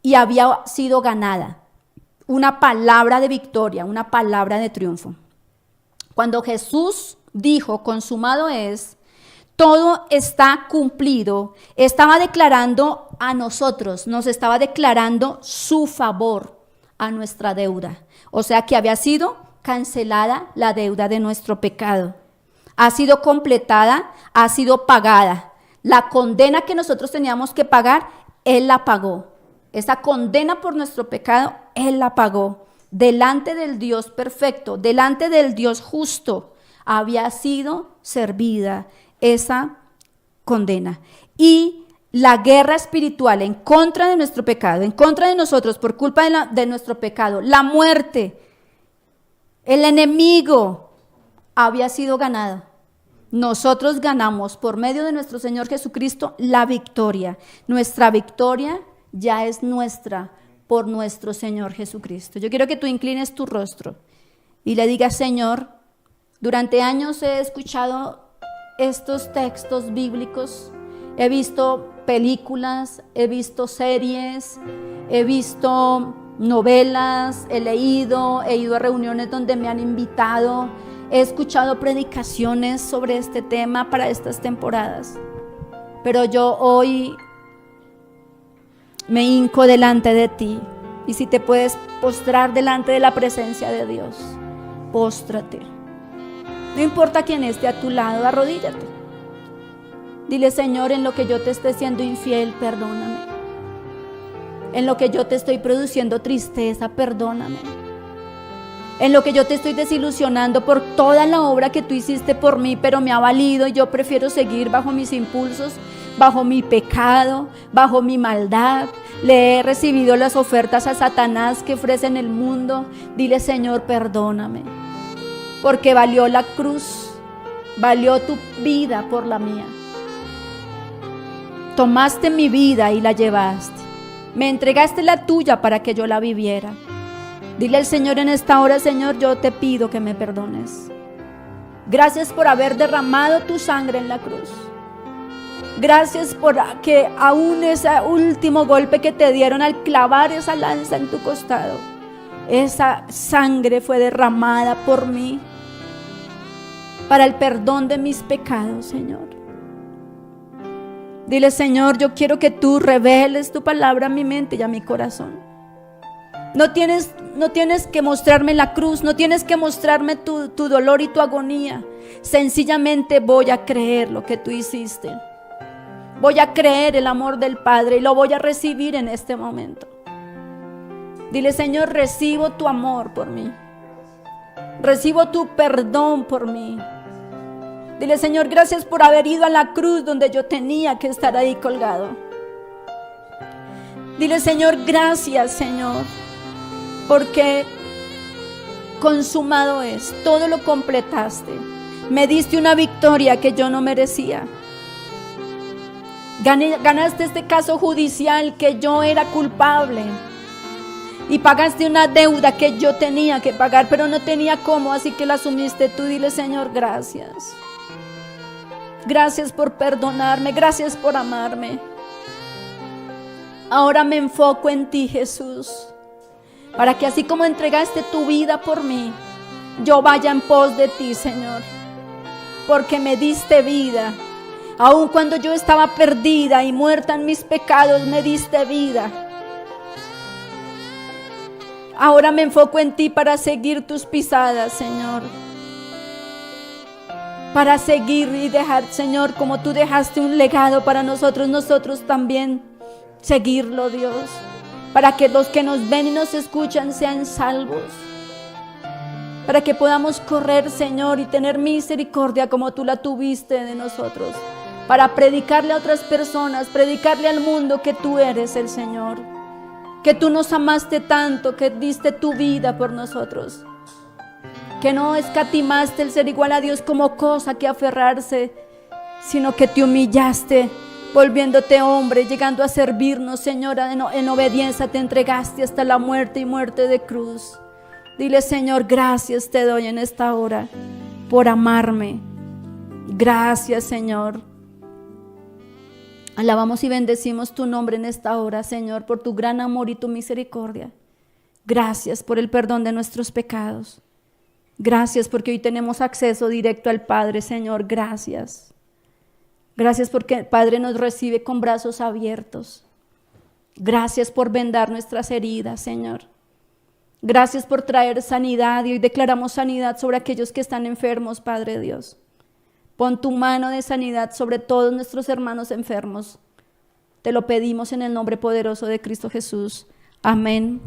y había sido ganada. Una palabra de victoria, una palabra de triunfo. Cuando Jesús dijo, consumado es, todo está cumplido, estaba declarando a nosotros, nos estaba declarando su favor a nuestra deuda. O sea que había sido cancelada la deuda de nuestro pecado. Ha sido completada, ha sido pagada. La condena que nosotros teníamos que pagar, Él la pagó. Esa condena por nuestro pecado, Él la pagó. Delante del Dios perfecto, delante del Dios justo, había sido servida esa condena. Y la guerra espiritual en contra de nuestro pecado, en contra de nosotros por culpa de nuestro pecado, la muerte, el enemigo había sido ganada. Nosotros ganamos por medio de nuestro Señor Jesucristo la victoria. Nuestra victoria ya es nuestra por nuestro Señor Jesucristo. Yo quiero que tú inclines tu rostro y le digas, Señor, durante años he escuchado estos textos bíblicos, he visto películas, he visto series, he visto novelas, he ido a reuniones donde me han invitado, he escuchado predicaciones sobre este tema para estas temporadas, pero yo hoy me hinco delante de ti, y si te puedes postrar delante de la presencia de Dios, póstrate. No importa quién esté a tu lado, arrodíllate. Dile, Señor, en lo que yo te esté siendo infiel, perdóname. En lo que yo te estoy produciendo tristeza, perdóname. En lo que yo te estoy desilusionando por toda la obra que tú hiciste por mí, pero me ha valido y yo prefiero seguir bajo mis impulsos, bajo mi pecado, bajo mi maldad. Le he recibido las ofertas a Satanás que ofrecen el mundo. Dile, Señor, perdóname. Porque valió la cruz, valió tu vida por la mía. Tomaste mi vida y la llevaste. Me entregaste la tuya para que yo la viviera. Dile al Señor en esta hora, Señor, yo te pido que me perdones. Gracias por haber derramado tu sangre en la cruz. Gracias por que aún ese último golpe que te dieron al clavar esa lanza en tu costado, esa sangre fue derramada por mí para el perdón de mis pecados, Señor. Dile, Señor, yo quiero que tú reveles tu palabra a mi mente y a mi corazón. No tienes que mostrarme la cruz, no tienes que mostrarme tu dolor y tu agonía. Sencillamente voy a creer lo que tú hiciste. Voy a creer el amor del Padre y lo voy a recibir en este momento. Dile, Señor, recibo tu amor por mí. Recibo tu perdón por mí. Dile, Señor, gracias por haber ido a la cruz donde yo tenía que estar ahí colgado. Dile, Señor, gracias, Señor, porque consumado es, todo lo completaste. Me diste una victoria que yo no merecía. Ganaste este caso judicial que yo era culpable. Y pagaste una deuda que yo tenía que pagar, pero no tenía cómo, así que la asumiste tú. Dile, Señor, gracias. Gracias por perdonarme, gracias por amarme. Ahora me enfoco en ti, Jesús, para que así como entregaste tu vida por mí, yo vaya en pos de ti, Señor, porque me diste vida. Aun cuando yo estaba perdida y muerta en mis pecados, me diste vida. Ahora me enfoco en ti para seguir tus pisadas, Señor. Para seguir y dejar, Señor, como tú dejaste un legado para nosotros también seguirlo, Dios. Para que los que nos ven y nos escuchan sean salvos. Para que podamos correr, Señor, y tener misericordia como tú la tuviste de nosotros. Para predicarle a otras personas, predicarle al mundo que tú eres el Señor. Que tú nos amaste tanto, que diste tu vida por nosotros. Que no escatimaste el ser igual a Dios como cosa que aferrarse, sino que te humillaste, volviéndote hombre, llegando a servirnos, Señor, en obediencia te entregaste hasta la muerte y muerte de cruz. Dile, Señor, gracias te doy en esta hora por amarme, Gracias, Señor. Alabamos y bendecimos tu nombre en esta hora, Señor, por tu gran amor y tu misericordia. Gracias por el perdón de nuestros pecados. Gracias porque hoy tenemos acceso directo al Padre, Señor. Gracias. Gracias porque el Padre nos recibe con brazos abiertos. Gracias por vendar nuestras heridas, Señor. Gracias por traer sanidad y hoy declaramos sanidad sobre aquellos que están enfermos, Padre Dios. Pon tu mano de sanidad sobre todos nuestros hermanos enfermos. Te lo pedimos en el nombre poderoso de Cristo Jesús. Amén